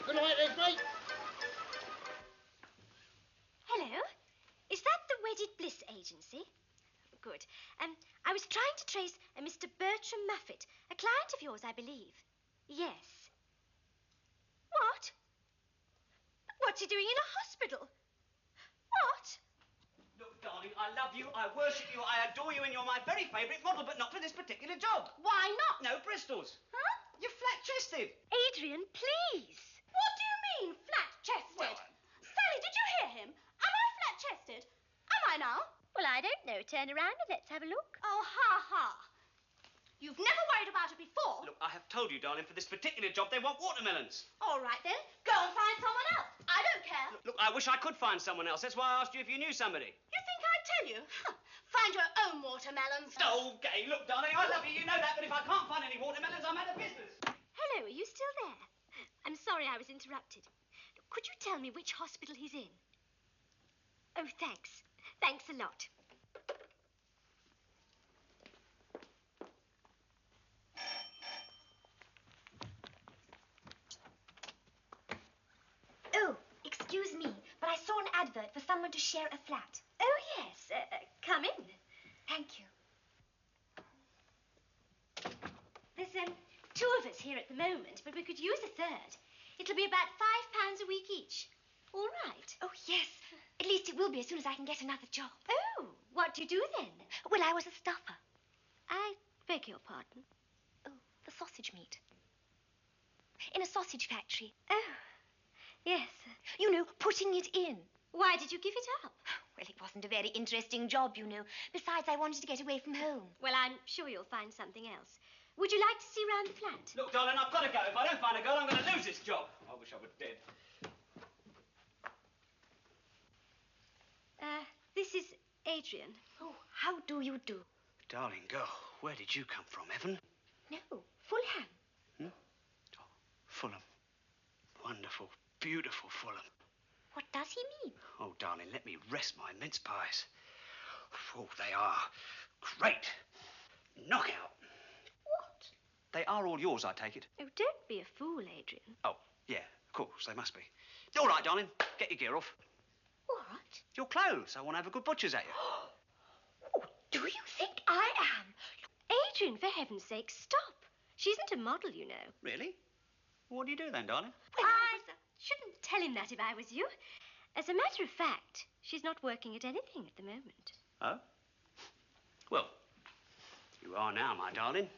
Good night, then, mate. Hello. Is that the Wedded Bliss agency? Good. I was trying to trace a Mr. Bertram Muffet, a client of yours, I believe. Yes. What? What's he doing in a hospital? What? Look, darling, I love you, I worship you, I adore you, and you're my very favourite model, but not for this particular job. Why not? No Bristols. Huh? You're flat-chested. Adrian, please. What do you mean, flat-chested? Sally, did you hear him? Am I flat-chested? Am I now? Well, I don't know. Turn around and let's have a look. Oh, ha-ha. You've never worried about it before. Look, I have told you, darling, for this particular job, they want watermelons. All right, then. Go and find someone else. I don't care. Look, I wish I could find someone else. That's why I asked you if you knew somebody. You think I'd tell you? Find your own watermelons. Okay, look, darling, I love you, you know that, but if I can't find any watermelons, I'm out of business. Hello, are you still there? I'm sorry I was interrupted. Could you tell me which hospital he's in? Oh, thanks. Thanks a lot. Oh, excuse me, but I saw an advert for someone to share a flat. Oh, yes. Come in. Thank you. There's, two of us here at the moment, but we could use a third. It'll be about £5 a week each. All right. Oh, yes. At least it will be as soon as I can get another job. Oh, what do you do then? Well, I was a stuffer. I beg your pardon. Oh, the sausage meat. In a sausage factory. Oh, yes. You know, putting it in. Why did you give it up? Well, it wasn't a very interesting job, you know. Besides, I wanted to get away from home. Well, I'm sure you'll find something else. Would you like to see round the flat? Look, darling, I've got to go. If I don't find a girl, I'm going to lose this job. I wish I were dead. This is Adrian. Oh, how do you do? Darling girl, where did you come from, Evan? No, Fulham. Oh, Fulham. Wonderful, beautiful Fulham. What does he mean? Oh, darling, let me rest my mince pies. Oh, they are great. Knockout. What? They are all yours, I take it. Oh, don't be a fool, Adrian. Oh, yeah, of course, they must be. All right, darling, get your gear off. What? Your clothes. I want to have a good butcher's at you. Oh, do you think I am? Adrian, for heaven's sake, stop. She isn't a model, you know. Really? What do you do then, darling? Well, I shouldn't tell him that if I was you. As a matter of fact, she's not working at anything at the moment. Oh? Well, you are now, my darling.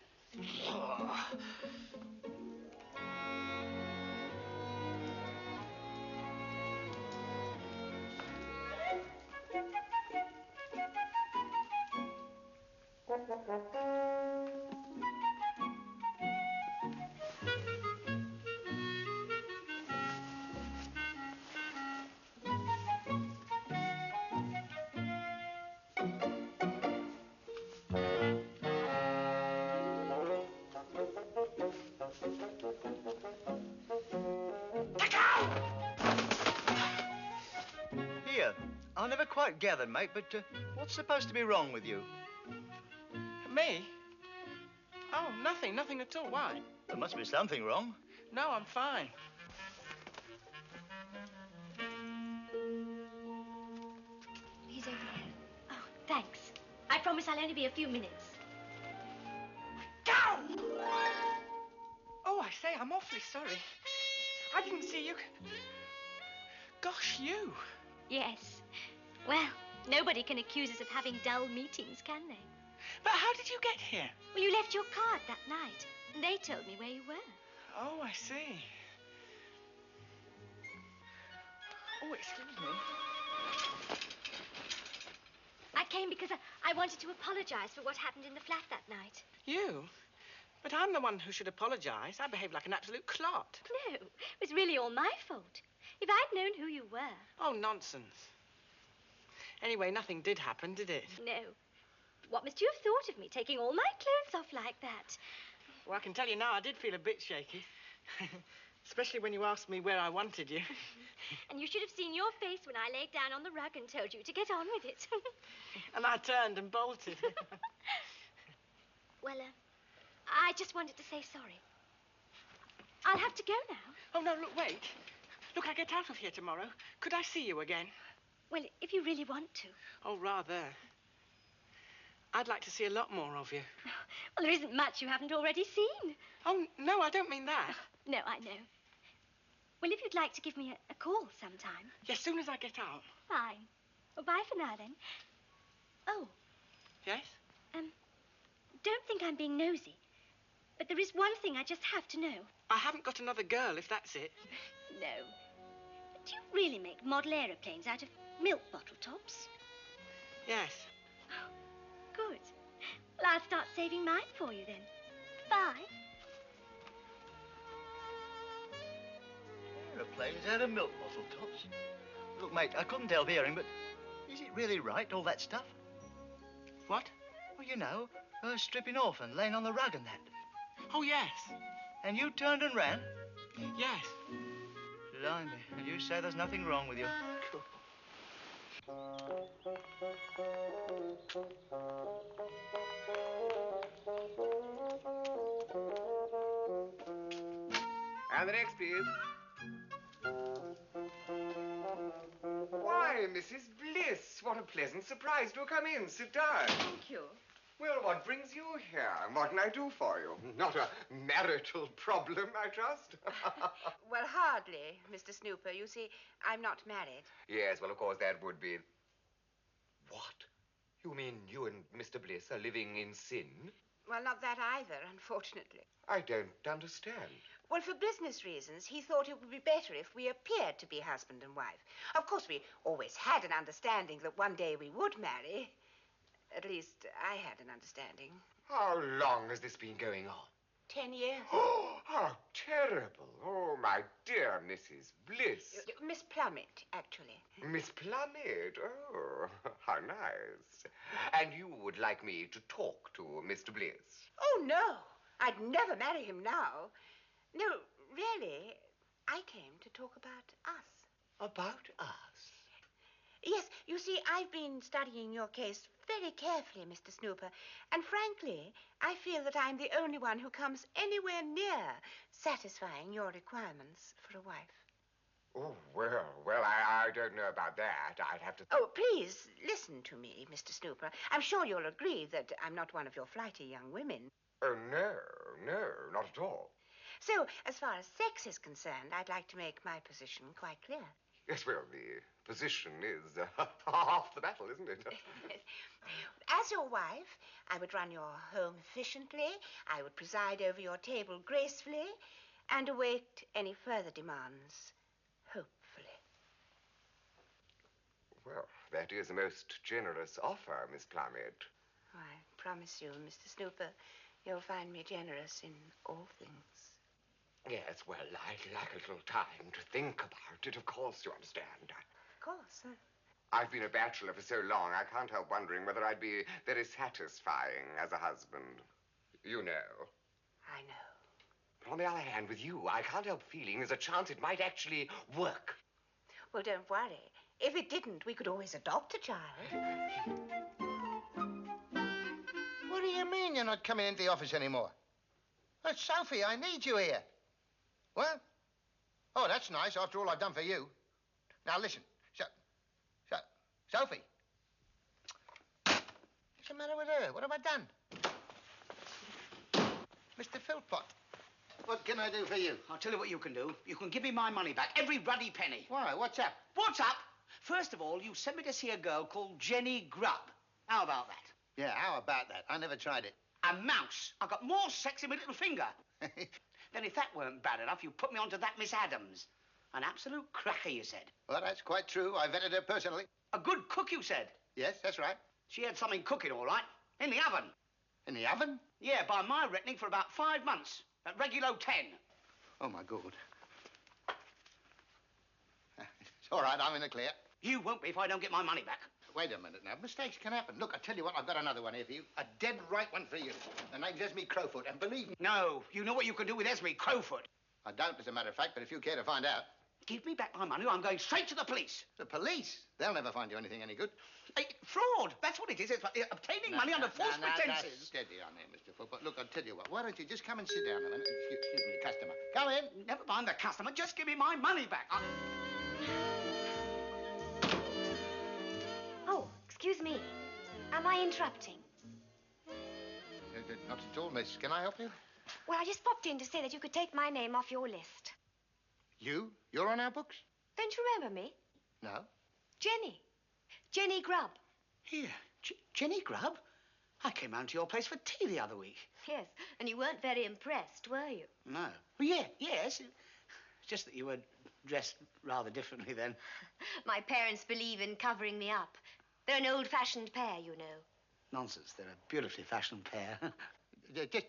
quite gathered, mate, but what's supposed to be wrong with you? Me? Oh, nothing at all. Why? There must be something wrong. No, I'm fine. He's over there. Oh, thanks. I promise I'll only be a few minutes. Go! Oh, I say, I'm awfully sorry. I didn't see you. Gosh, you. Yes. Well, nobody can accuse us of having dull meetings, can they? But how did you get here? Well, you left your card that night, and they told me where you were. Oh, I see. Oh, excuse me. I came because I wanted to apologize for what happened in the flat that night. You? But I'm the one who should apologize. I behaved like an absolute clot. No, it was really all my fault. If I'd known who you were... Oh, nonsense. Anyway, nothing did happen, did it? No. What must you have thought of me, taking all my clothes off like that? Well, I can tell you now, I did feel a bit shaky. Especially when you asked me where I wanted you. And you should have seen your face when I laid down on the rug and told you to get on with it. And I turned and bolted. Well, I just wanted to say sorry. I'll have to go now. Oh, no, look, wait. Look, I get out of here tomorrow. Could I see you again? Well, if you really want to. Oh, rather. I'd like to see a lot more of you. Well, there isn't much you haven't already seen. Oh, no, I don't mean that. No, I know. Well, if you'd like to give me a call sometime. Yes, soon as I get out. Fine. Well, bye for now, then. Oh. Yes? Don't think I'm being nosy. But there is one thing I just have to know. I haven't got another girl, if that's it. No. Do you really make model aeroplanes out of milk bottle tops? Yes. Oh, good. Well, I'll start saving mine for you then. Bye. Aeroplanes out of milk bottle tops. Look, mate, I couldn't help hearing, but is it really right, all that stuff? What? Well, you know, her stripping off and laying on the rug and that. Oh, yes. And you turned and ran? Yes. Blimey, and you say there's nothing wrong with you. And the next, please. Why, Mrs. Bliss, what a pleasant surprise to come in. Sit down. Thank you. Well, what brings you here? What can I do for you? Not a marital problem, I trust? Well, hardly, Mr. Snooper. You see, I'm not married. Yes, well, of course, that would be... What? You mean you and Mr. Bliss are living in sin? Well, not that either, unfortunately. I don't understand. Well, for business reasons, he thought it would be better if we appeared to be husband and wife. Of course, we always had an understanding that one day we would marry. At least, I had an understanding. How long has this been going on? 10 years. Oh, how terrible. Oh, my dear Mrs. Bliss. Miss Plummet, actually. Miss Plummet? Oh, how nice. And you would like me to talk to Mr. Bliss? Oh, no. I'd never marry him now. No, really, I came to talk about us. About us? Yes, you see, I've been studying your case very carefully, Mr. Snooper, and frankly, I feel that I'm the only one who comes anywhere near satisfying your requirements for a wife. Oh, well, I don't know about that. I'd have to... Oh, please, listen to me, Mr. Snooper. I'm sure you'll agree that I'm not one of your flighty young women. Oh, no, not at all. So, as far as sex is concerned, I'd like to make my position quite clear. Yes, well, the position is half the battle, isn't it? As your wife, I would run your home efficiently, I would preside over your table gracefully, and await any further demands, hopefully. Well, that is a most generous offer, Miss Plummet. I promise you, Mr. Snooper, you'll find me generous in all things. Yes, well, I'd like a little time to think about it, of course, you understand. Of course. I've been a bachelor for so long, I can't help wondering whether I'd be very satisfying as a husband. You know. I know. But on the other hand, with you, I can't help feeling there's a chance it might actually work. Well, don't worry. If it didn't, we could always adopt a child. What do you mean you're not coming into the office anymore? Oh, Sophie, I need you here. What? Oh, that's nice, after all I've done for you. Now, listen. Sophie. What's the matter with her? What have I done? Mr. Philpott, what can I do for you? I'll tell you what you can do. You can give me my money back, every ruddy penny. Why? What's up? What's up? First of all, you sent me to see a girl called Jenny Grubb. How about that? Yeah, how about that? I never tried it. A mouse. I got more sex in my little finger. Then if that weren't bad enough, you put me onto that Miss Adams. An absolute cracker, you said. Well, that's quite true. I vetted her personally. A good cook, you said. Yes, that's right. She had something cooking, all right. In the oven. In the oven? Yeah, by my reckoning, for about 5 months. At regulo 10. Oh, my God. It's all right, I'm in the clear. You won't be if I don't get my money back. Wait a minute now. Mistakes can happen. Look, I tell you what, I've got another one here for you. A dead right one for you. The name's Esme Crowfoot, and believe me... No, you know what you can do with Esme Crowfoot. I don't, as a matter of fact, but if you care to find out... Give me back my money or I'm going straight to the police. The police? They'll never find you anything any good. Hey, fraud. That's what it is. It's obtaining money under false pretenses. Steady on there, Mr. Philpott. Look, I'll tell you what. Why don't you just come and sit down a minute? Excuse me, customer. Come in. Never mind the customer. Just give me my money back. Oh, excuse me. Am I interrupting? Not at all, miss. Can I help you? Well, I just popped in to say that you could take my name off your list. You? You're on our books? Don't you remember me? No. Jenny. Jenny Grubb. Here, Jenny Grubb? I came round to your place for tea the other week. Yes, and you weren't very impressed, were you? No. Well, yeah, yes. It's just that you were dressed rather differently then. My parents believe in covering me up. They're an old-fashioned pair, you know. Nonsense. They're a beautifully fashioned pair.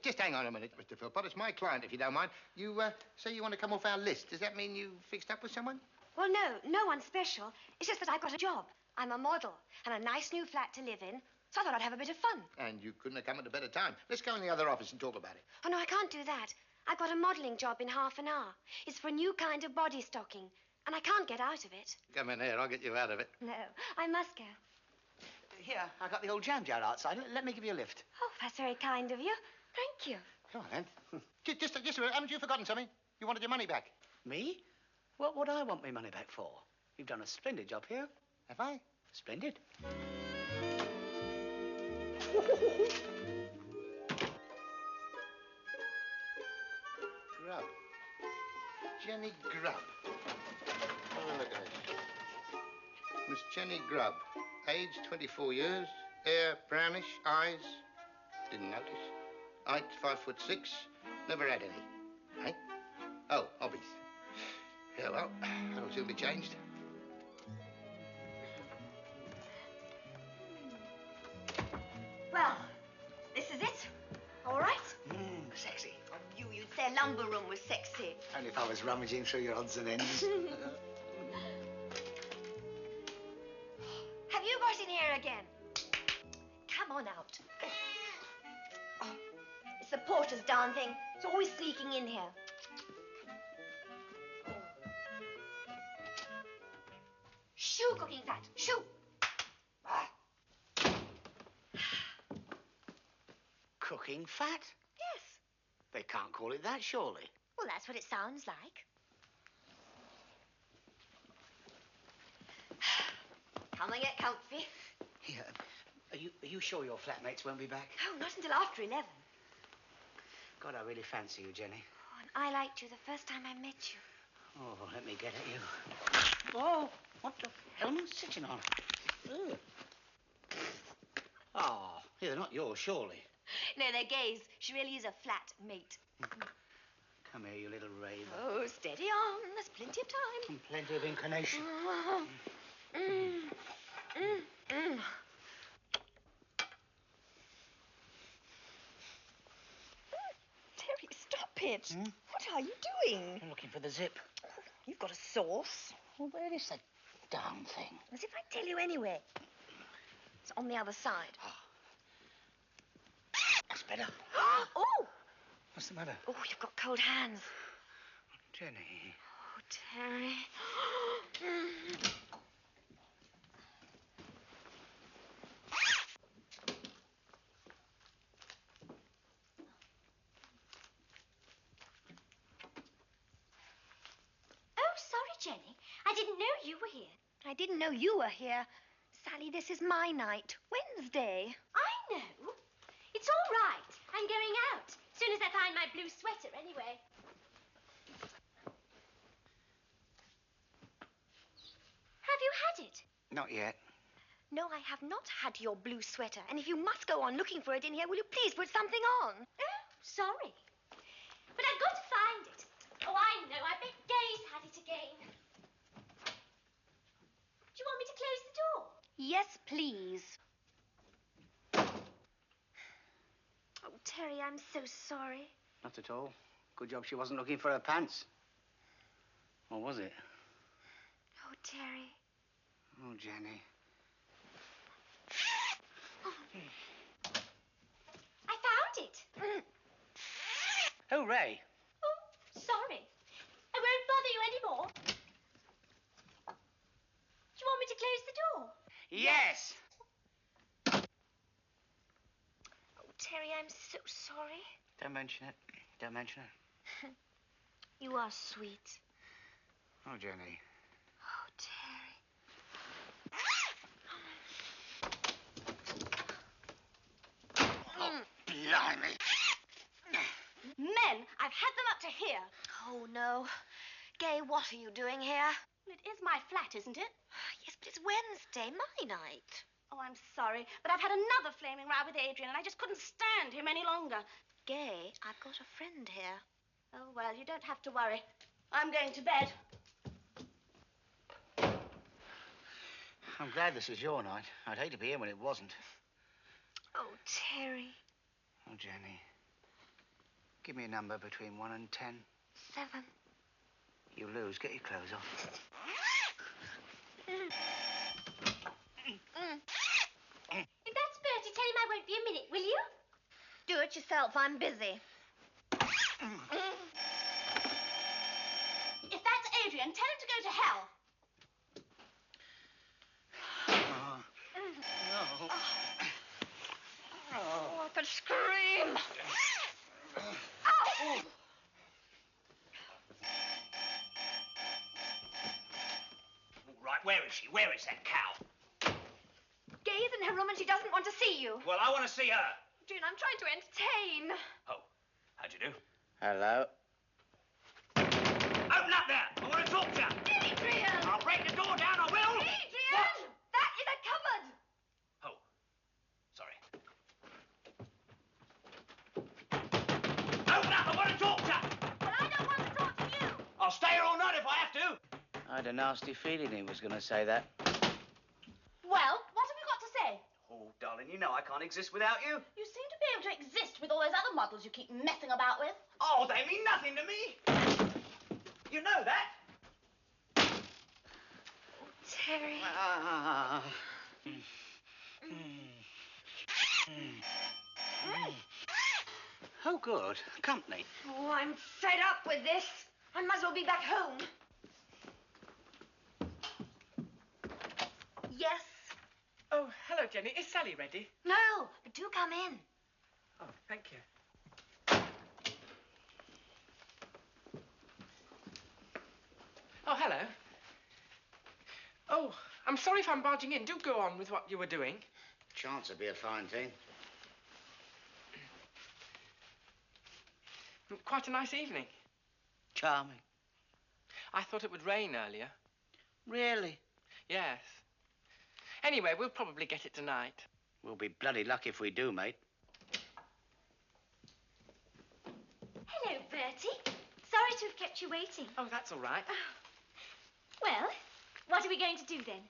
Just hang on a minute, Mr. Philpott. It's my client, if you don't mind. You say you want to come off our list. Does that mean you fixed up with someone? Well, no one special. It's just that I've got a job. I'm a model and a nice new flat to live in, so I thought I'd have a bit of fun. And you couldn't have come at a better time. Let's go in the other office and talk about it. Oh, no, I can't do that. I've got a modelling job in half an hour. It's for a new kind of body stocking, and I can't get out of it. Come in here. I'll get you out of it. No, I must go. Here, I got the old jam jar outside. Let me give you a lift. Oh, that's very kind of you. Thank you. Come on, then. Just a minute. Haven't you forgotten something? You wanted your money back. Me? What would I want my money back for? You've done a splendid job here. Have I? Splendid. Grubb. Jenny Grubb. Oh, look at this. Miss Jenny Grubb. Age 24 years. Hair brownish. Eyes. Didn't notice. Height 5'6". Never had any. Eh? Oh, hobbies. Yeah, well, that'll soon be changed. Well, this is it. All right? Sexy. You'd say a lumber room was sexy. Only if I was rummaging through your odds and ends. Have you got in here again? Come on out. Oh, it's the porter's darn thing. It's always sneaking in here. Shoo, cooking fat. Shoo. Cooking fat? Yes. They can't call it that, surely. Well, that's what it sounds like. Come and get comfy. Here, are you sure your flatmates won't be back? Oh, not until after 11. God, I really fancy you, Jenny. Oh, and I liked you the first time I met you. Oh, let me get at you. Oh, what the hell am I sitting on? Ugh. Oh, they're not yours, surely. No, they're Gay's. She really is a flat mate. Come here, you little raver. Oh, steady on. There's plenty of time. And plenty of inclination. Terry, stop it. What are you doing? I'm looking for the zip. You've got a sauce. Well, where is that darn thing? As if I'd tell you anyway. It's on the other side. That's better. Oh! What's the matter? Oh, you've got cold hands. Jenny. Oh, Terry. here? I didn't know you were here. Sally, this is my night. Wednesday. I know. It's all right. I'm going out. As soon as I find my blue sweater, anyway. Have you had it? Not yet. No, I have not had your blue sweater. And if you must go on looking for it in here, will you please put something on? Oh, sorry. But I've got to find it. Oh, I know. I bet Gay's had it again. Do you want me to close the door? Yes, please. Oh, Terry, I'm so sorry. Not at all. Good job she wasn't looking for her pants. Or was it? Oh, Terry. Oh, Jenny. I found it. Hooray. Oh, sorry. I won't bother you anymore. Do you want me to close the door? Yes. Oh, Terry, I'm so sorry. Don't mention it. Don't mention it. You are sweet. Oh, Jenny. Oh, Terry. Oh, blimey. Men, I've had them up to here. Oh, no. Gay, what are you doing here? Well, it is my flat, isn't it? Yes, but it's Wednesday, my night. Oh, I'm sorry, but I've had another flaming row with Adrian, and I just couldn't stand him any longer. Gay, I've got a friend here. Oh, well, you don't have to worry. I'm going to bed. I'm glad this is your night. I'd hate to be here when it wasn't. Oh, Terry. Oh, Jenny. Give me a number between 1 and 10. 7. You lose. Get your clothes off. If that's Bertie, tell him I won't be a minute, will you? Do it yourself. I'm busy. If that's Adrian, tell him to go to hell. No. Oh, I could scream. Ow! Right, where is she? Where is that cow? Gay's in her room and she doesn't want to see you. Well, I want to see her. June, I'm trying to entertain. Oh, how'd you do? Hello. Open up there! I want to talk to you! Adrian! I'll break the door down, I will! Adrian! What? That is a cupboard! Oh, sorry. Open up! I want to talk to you! But I don't want to talk to you! I'll stay here all night if I have to. I had a nasty feeling he was going to say that. Well, what have you got to say? Oh, darling, you know I can't exist without you. You seem to be able to exist with all those other models you keep messing about with. Oh, they mean nothing to me. You know that. Terry. Oh, good. Company. Oh, I'm fed up with this. I might as well be back home. Yes? Oh, hello, Jenny. Is Sally ready? No, but do come in. Oh, thank you. Oh, hello. Oh, I'm sorry if I'm barging in. Do go on with what you were doing. Chance would be a fine thing. Quite a nice evening. Charming. I thought it would rain earlier. Really? Yes. Anyway, we'll probably get it tonight. We'll be bloody lucky if we do, mate. Hello, Bertie. Sorry to have kept you waiting. Oh, that's all right. Well, what are we going to do then?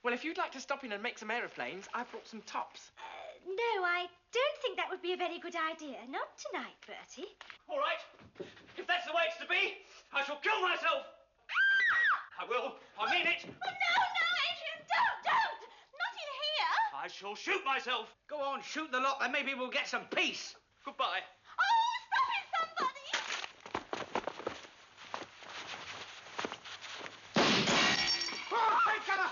Well, if you'd like to stop in and make some aeroplanes, I brought some tops. No, I don't think that would be a very good idea. Not tonight, Bertie. All right. If that's the way it's to be, I shall kill myself. I will. I mean it. Oh, no, Adrian, don't! Not in here. I shall shoot myself. Go on, shoot the lot, then maybe we'll get some peace. Goodbye. Oh, stop it, somebody! Oh, hey, cover!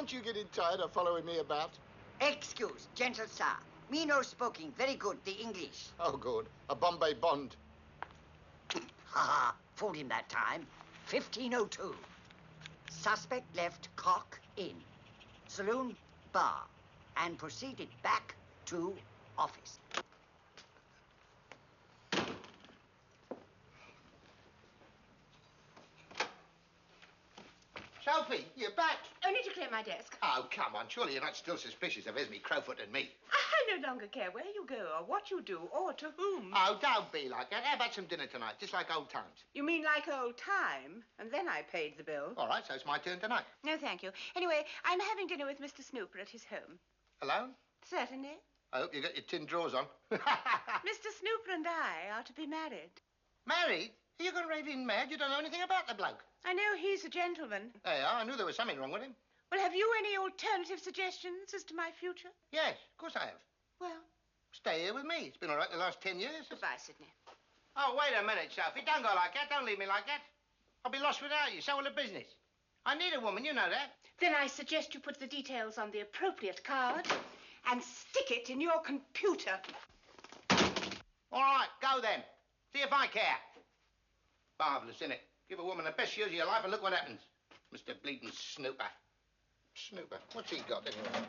Aren't you getting tired of following me about? Excuse, gentle sir. Me no speaking very good the English. Oh, good. A Bombay Bond. Ha ha, fooled him that time. 1502. Suspect left Cock Inn, saloon bar, and proceeded back to office. Sophie, you're back. Only to clear my desk. Oh, come on. Surely you're not still suspicious of Esme Crowfoot and me. I no longer care where you go or what you do or to whom. Oh, don't be like that. How about some dinner tonight, just like old times? You mean like old time? And then I paid the bill. All right, so it's my turn tonight. No, thank you. Anyway, I'm having dinner with Mr. Snooper at his home. Alone? Certainly. I hope you got your tin drawers on. Mr. Snooper and I are to be married. Married? Are you gone raving mad? You don't know anything about the bloke. I know he's a gentleman. There you are. I knew there was something wrong with him. Well, have you any alternative suggestions as to my future? Yes, of course I have. Well? Stay here with me. It's been all right the last 10 years. Goodbye, Sidney. Oh, wait a minute, Sophie. Don't go like that. Don't leave me like that. I'll be lost without you. So will the business. I need a woman, you know that. Then I suggest you put the details on the appropriate card and stick it in your computer. All right, go then. See if I care. Marvellous, innit? Give a woman the best years of your life and look what happens. Mr. Bleeding Snooper. Snooper? What's he got, anyway?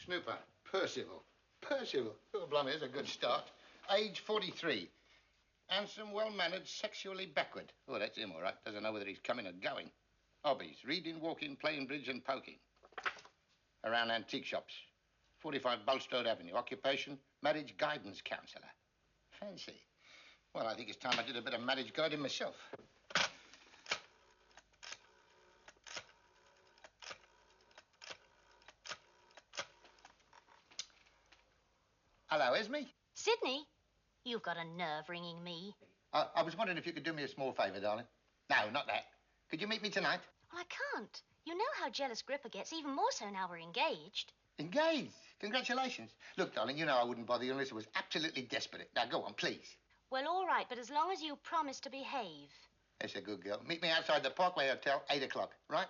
Snooper. Percival. Percival. Oh, blimey, there's a good start. Age 43. Handsome, well-mannered, sexually backward. Oh, that's him, all right. Doesn't know whether he's coming or going. Hobbies. Reading, walking, playing bridge and poking. Around antique shops. 45 Bulstrode Avenue. Occupation, marriage guidance counsellor. Fancy. Well, I think it's time I did a bit of marriage guiding myself. Hello, Esme? Sidney, you've got a nerve ringing me. I was wondering if you could do me a small favour, darling. No, not that. Could you meet me tonight? Well, I can't. You know how jealous Gripper gets, even more so now we're engaged. Engaged? Congratulations. Look, darling, you know I wouldn't bother you unless it was absolutely desperate. Now, go on, please. Well, all right, but as long as you promise to behave. That's a good girl. Meet me outside the Parkway Hotel, 8 o'clock, right?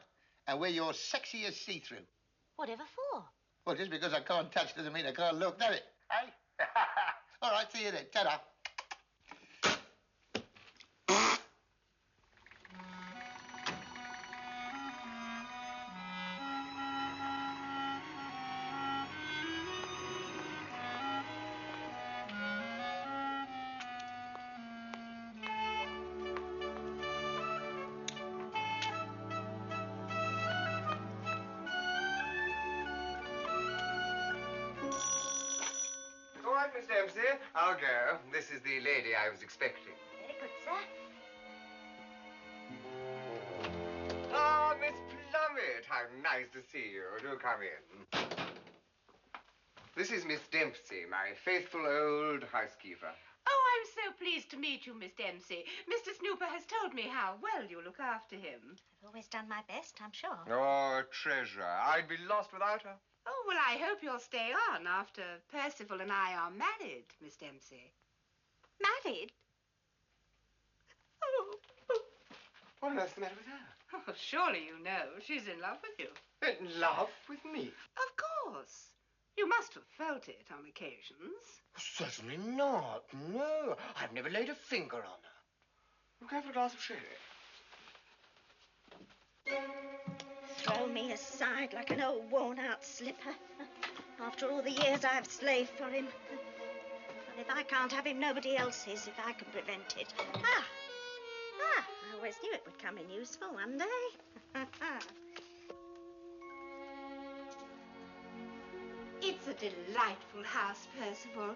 And wear your sexiest see-through. Whatever for? Well, just because I can't touch doesn't mean I can't look, does it? Hey? All right, see you then. Ta-da. All right, Miss Dempsey, I'll go. This is the lady I was expecting. Very good, sir. Ah, Miss Plummet, how nice to see you. Do come in. This is Miss Dempsey, my faithful old housekeeper. Oh, I'm so pleased to meet you, Miss Dempsey. Mr. Snooper has told me how well you look after him. I've always done my best, I'm sure. Oh, treasure. I'd be lost without her. Oh, well, I hope you'll stay on after Percival and I are married, Miss Dempsey. Married? Oh. What on earth's the matter with her? Oh, surely you know she's in love with you. In love with me? Of course. You must have felt it on occasions. Certainly not. No, I've never laid a finger on her. We'll go for a glass of sherry. Throw me aside like an old worn-out slipper. After all the years I've slaved for him. But if I can't have him, nobody else is, if I can prevent it. I always knew it would come in useful one day. It's a delightful house, Percival.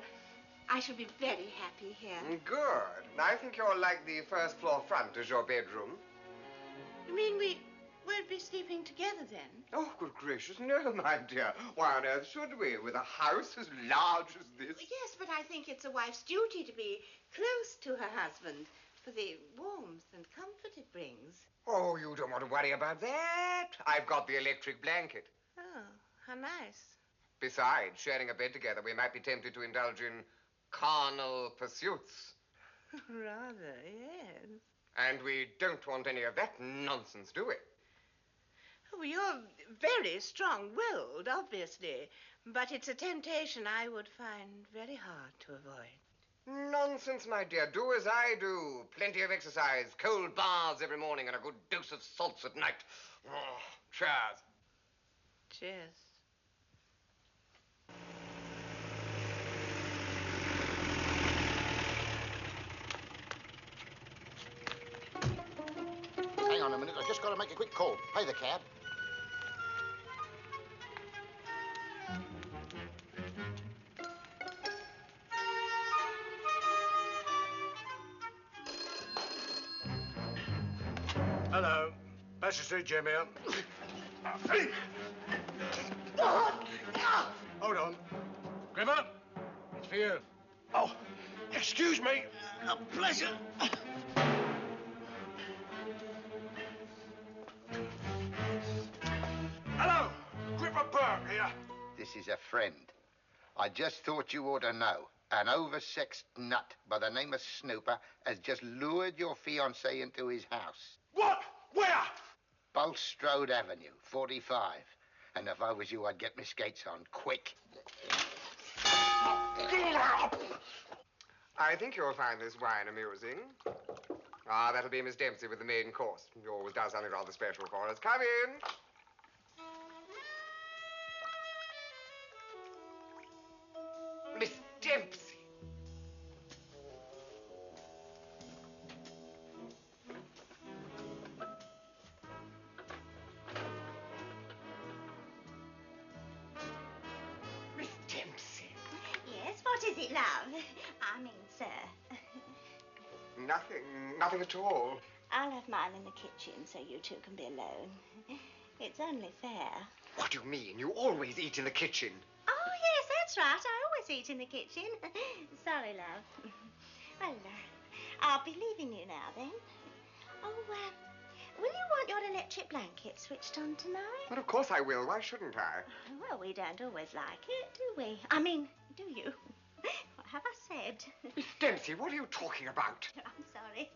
I shall be very happy here. Good. I think you're like the first floor front as your bedroom. You mean we won't be sleeping together then? Oh, good gracious, no, my dear. Why on earth should we, with a house as large as this? Yes, but I think it's a wife's duty to be close to her husband for the warmth and comfort it brings. Oh, you don't want to worry about that. I've got the electric blanket. Oh, how nice. Besides, sharing a bed together, we might be tempted to indulge in carnal pursuits. Rather, yes. And we don't want any of that nonsense, do we? Oh, you're very strong-willed, obviously. But it's a temptation I would find very hard to avoid. Nonsense, my dear. Do as I do. Plenty of exercise, cold baths every morning, and a good dose of salts at night. Oh, cheers. Cheers. Hang on a minute. I've just got to make a quick call. Pay the cab. Hello. Passion Street Jim here. Hold on. Grimmer, it's for you. Oh, excuse me. A pleasure. Hello, Gripper Burke here. This is a friend. I just thought you ought to know. An oversexed nut by the name of Snooper has just lured your fiancée into his house. What? Where? Bulstrode Avenue, 45. And if I was you, I'd get my skates on, quick. I think you'll find this wine amusing. Ah, that'll be Miss Dempsey with the main course. She always does something rather special for us. Come in. Miss Dempsey. Miss Dempsey. Yes, what is it, love? I mean, sir. Nothing at all. I'll have mine in the kitchen so you two can be alone. It's only fair. What do you mean? You always eat in the kitchen. Oh, yes, that's right. I always eat in the kitchen. Sorry, love. Well, I'll be leaving you now, then. Oh, will you want your electric blanket switched on tonight? Well, of course I will. Why shouldn't I? Well, we don't always like it, do we? I mean, do you? What have I said? Miss Dempsey, what are you talking about? I'm sorry.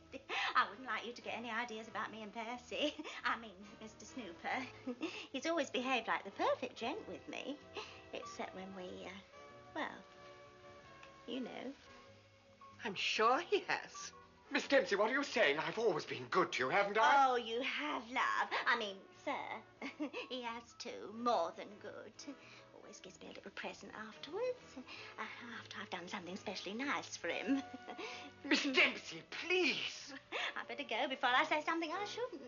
I wouldn't like you to get any ideas about me and Percy. I mean, Mr. Snooper. He's always behaved like the perfect gent with me. Except when we, well, you know. I'm sure he has. Miss Dempsey, what are you saying? I've always been good to you, haven't I? Oh, you have, love. I mean, sir. He has too. More than good. Always gives me a little present afterwards. After I've done something especially nice for him. Miss Dempsey, please. I better go before I say something I shouldn't.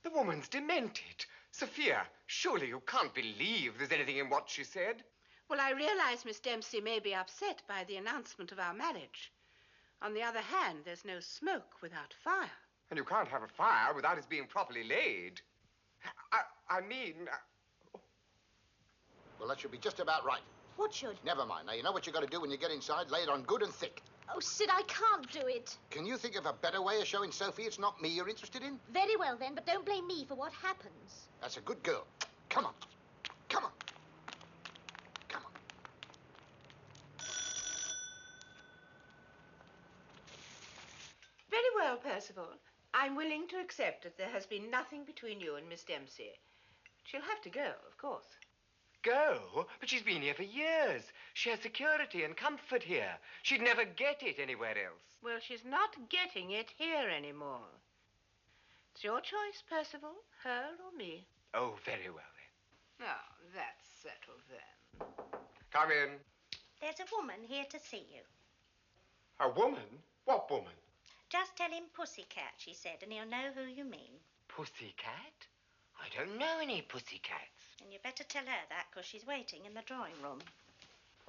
The woman's demented. Sophia, surely you can't believe there's anything in what she said. Well, I realize Miss Dempsey may be upset by the announcement of our marriage. On the other hand, there's no smoke without fire. And you can't have a fire without its being properly laid. I mean... Well, that should be just about right. What should? Never mind. Now, you know what you got to do when you get inside? Lay it on good and thick. Oh, Sid, I can't do it. Can you think of a better way of showing Sophie it's not me you're interested in? Very well, then, but don't blame me for what happens. That's a good girl. Come on. Come on. Come on. Very well, Percival. I'm willing to accept that there has been nothing between you and Miss Dempsey. She'll have to go, of course. Go? But she's been here for years. She has security and comfort here. She'd never get it anywhere else. Well, she's not getting it here anymore. It's your choice, Percival, her or me. Oh, very well, then. Oh, that's settled then. Come in. There's a woman here to see you. A woman? What woman? Just tell him Pussycat, she said, and he'll know who you mean. Pussycat? I don't know any pussycats. And you better tell her that, because she's waiting in the drawing room.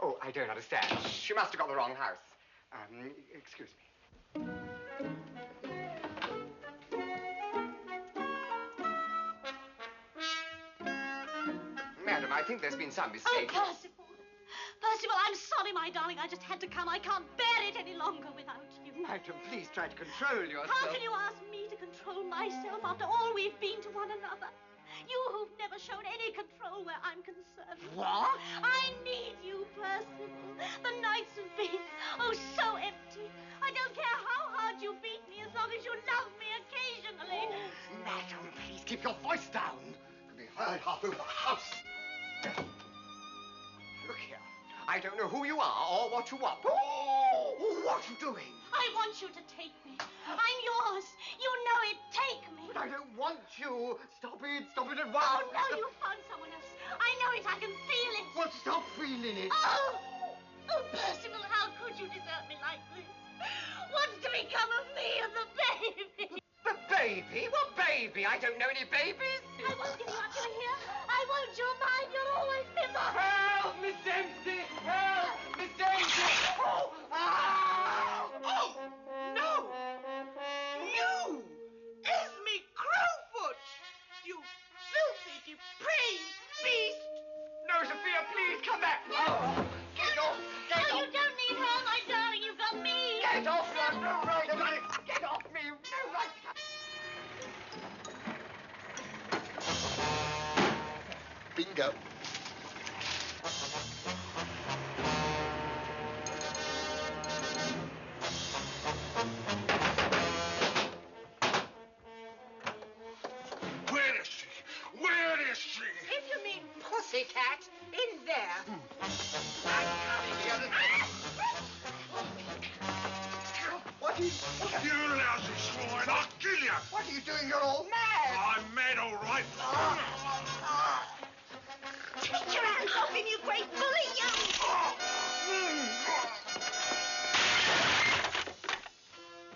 Oh, I don't understand. She must have got the wrong house. Excuse me. Madam, I think there's been some mistake. Oh, Percival. Percival, I'm sorry, my darling. I just had to come. I can't bear it any longer without you. Madam, please try to control yourself. How can you ask me to control myself after all we've been to one another? You who've never shown any control where I'm concerned. What? I need you, Percival. The nights keep your voice down. You'll be heard half over the house. Look here. I don't know who you are or what you want. Oh, what are you doing? I want you to take me. I'm yours. You know it. Take me. But I don't want you. Stop it. Stop it at Oh, once. no, you found someone else. I know it. I can feel it. Well, stop feeling it. Oh! Oh, Percival, how could you desert me like this? What's to become of me and the baby? The baby? What baby? I don't know any babies. I won't give you up. You're here. I want your mind. You'll always be mine. Help, Miss Dempsey! Help, Miss Dempsey! Oh! Ah! Oh, no! You! Esme Crowfoot! You filthy, depraved beast! No, Sophia, please come back! Oh! Get off! Get Oh, off! you don't need her, my darling. You've got me. Get off! You have no right about it! Get off me! You've no right! Bingo. Where is she? Where is she? If you mean pussycat, in there. What are you... You lousy swine, I'll kill you! What are you doing? You're all mad! I'm mad, all right. Take your hands off him, you great bully, you!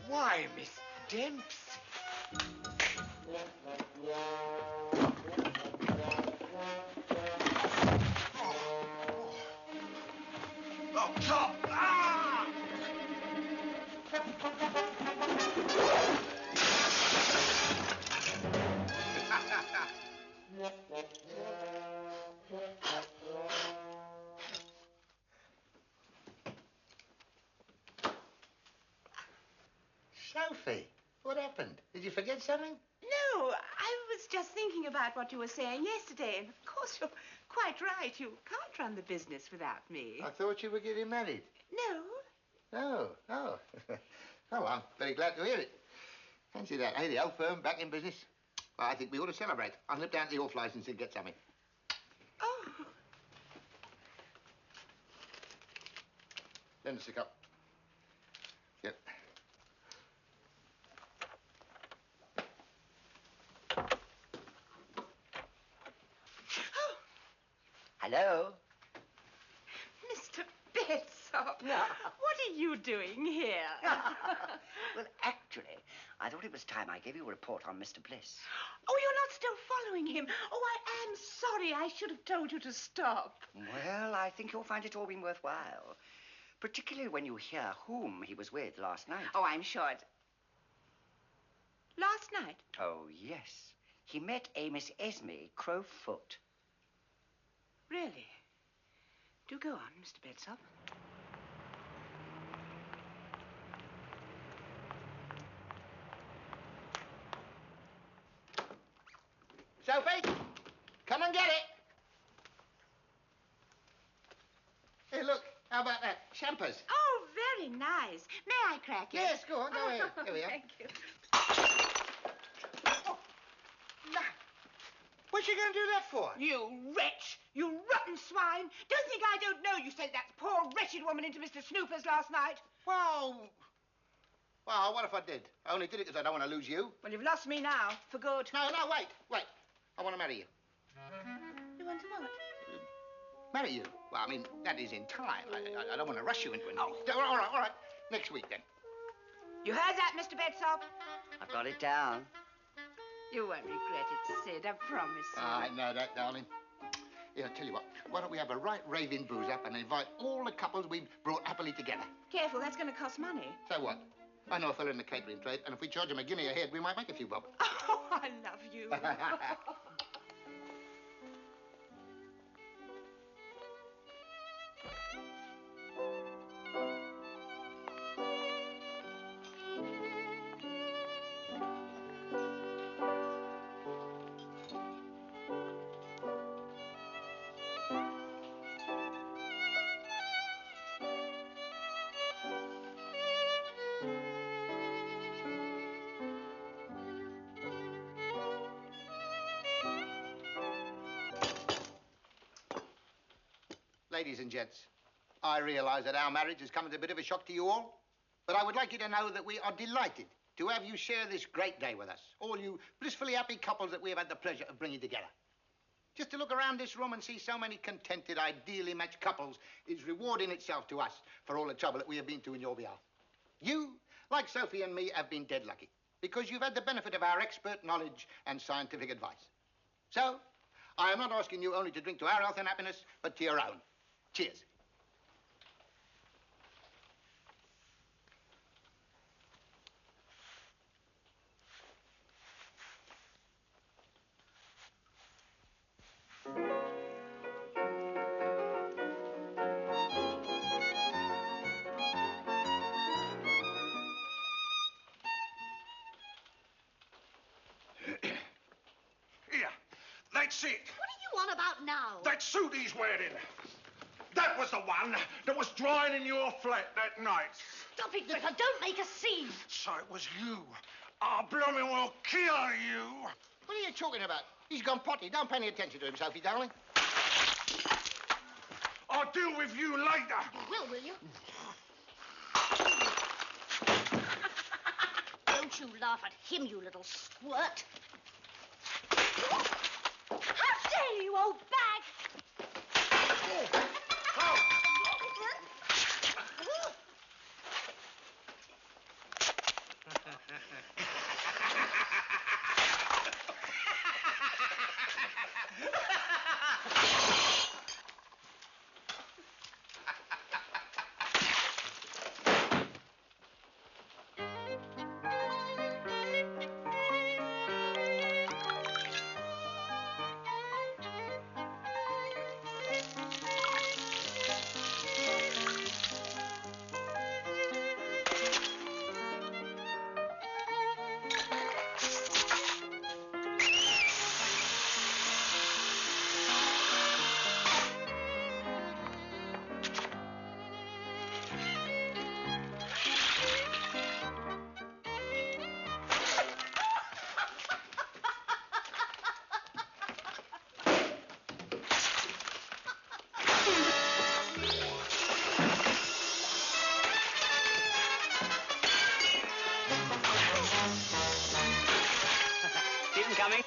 Why, Miss Dempsey? Up top! Ah! Sophie, what happened? Did you forget something? No, I was just thinking about what you were saying yesterday, and of course you're quite right. You can't run the business without me. I thought you were getting married. No. Oh, oh. Oh, I'm very glad to hear it. Fancy that, eh? The old firm back in business. Well, I think we ought to celebrate. I'll nip down to the off license and get something. Oh. Lend us a cup. Yep. Hello? Mr. Betsop, what are you doing here? Well, actually, I thought it was time I gave you a report on Mr. Bliss. Oh, you're not still following him. Oh, I am sorry. I should have told you to stop. Well, I think you'll find it all been worthwhile. Particularly when you hear whom he was with last night. Oh, I'm sure it... Last night? Oh, yes. He met a Miss Esme Crowfoot. Really? Do go on, Mr. Betsop. Sophie, come and get it. Hey, look, how about that? Champers. Oh, very nice. May I crack it? Yes, go on, go ahead. Here we are. Thank you. What's she going to do that for? You wretch! You rotten swine! Don't think I don't know you sent that poor wretched woman into Mr. Snooper's last night. Well, what if I did? I only did it because I don't want to lose you. Well, you've lost me now, for good. No, wait. I want to marry you. You want to what? Marry you? Well, I mean, that is in time. I don't want to rush you into anything. Oh. All right. Next week, then. You heard that, Mr. Betsop? I've got it down. You won't regret it, Sid, I promise you. I know that, darling. Yeah, I'll tell you what. Why don't we have a right raving booze up and invite all the couples we've brought happily together? Careful, that's going to cost money. So what? I know a fellow in the catering trade, and if we charge him a guinea a head, we might make a few bob. Oh, I love you. ladies and gents, I realize that our marriage has come as a bit of a shock to you all, but I would like you to know that we are delighted to have you share this great day with us, all you blissfully happy couples that we have had the pleasure of bringing together. Just to look around this room and see so many contented, ideally matched couples is rewarding itself to us for all the trouble that we have been to in your behalf. You, like Sophie and me, have been dead lucky because you've had the benefit of our expert knowledge and scientific advice. So, I am not asking you only to drink to our health and happiness, but to your own. Cheers. Here, that's it. What do you want about now? That suit he's wearing. That was the one that was drying in your flat that night. Stop it, Gripper. Don't make a scene. So it was you. I'll blooming well kill you. What are you talking about? He's gone potty. Don't pay any attention to him, Sophie, darling. I'll deal with you later. You will you? Don't you laugh at him, you little squirt. How dare you, old bag! Keep them coming.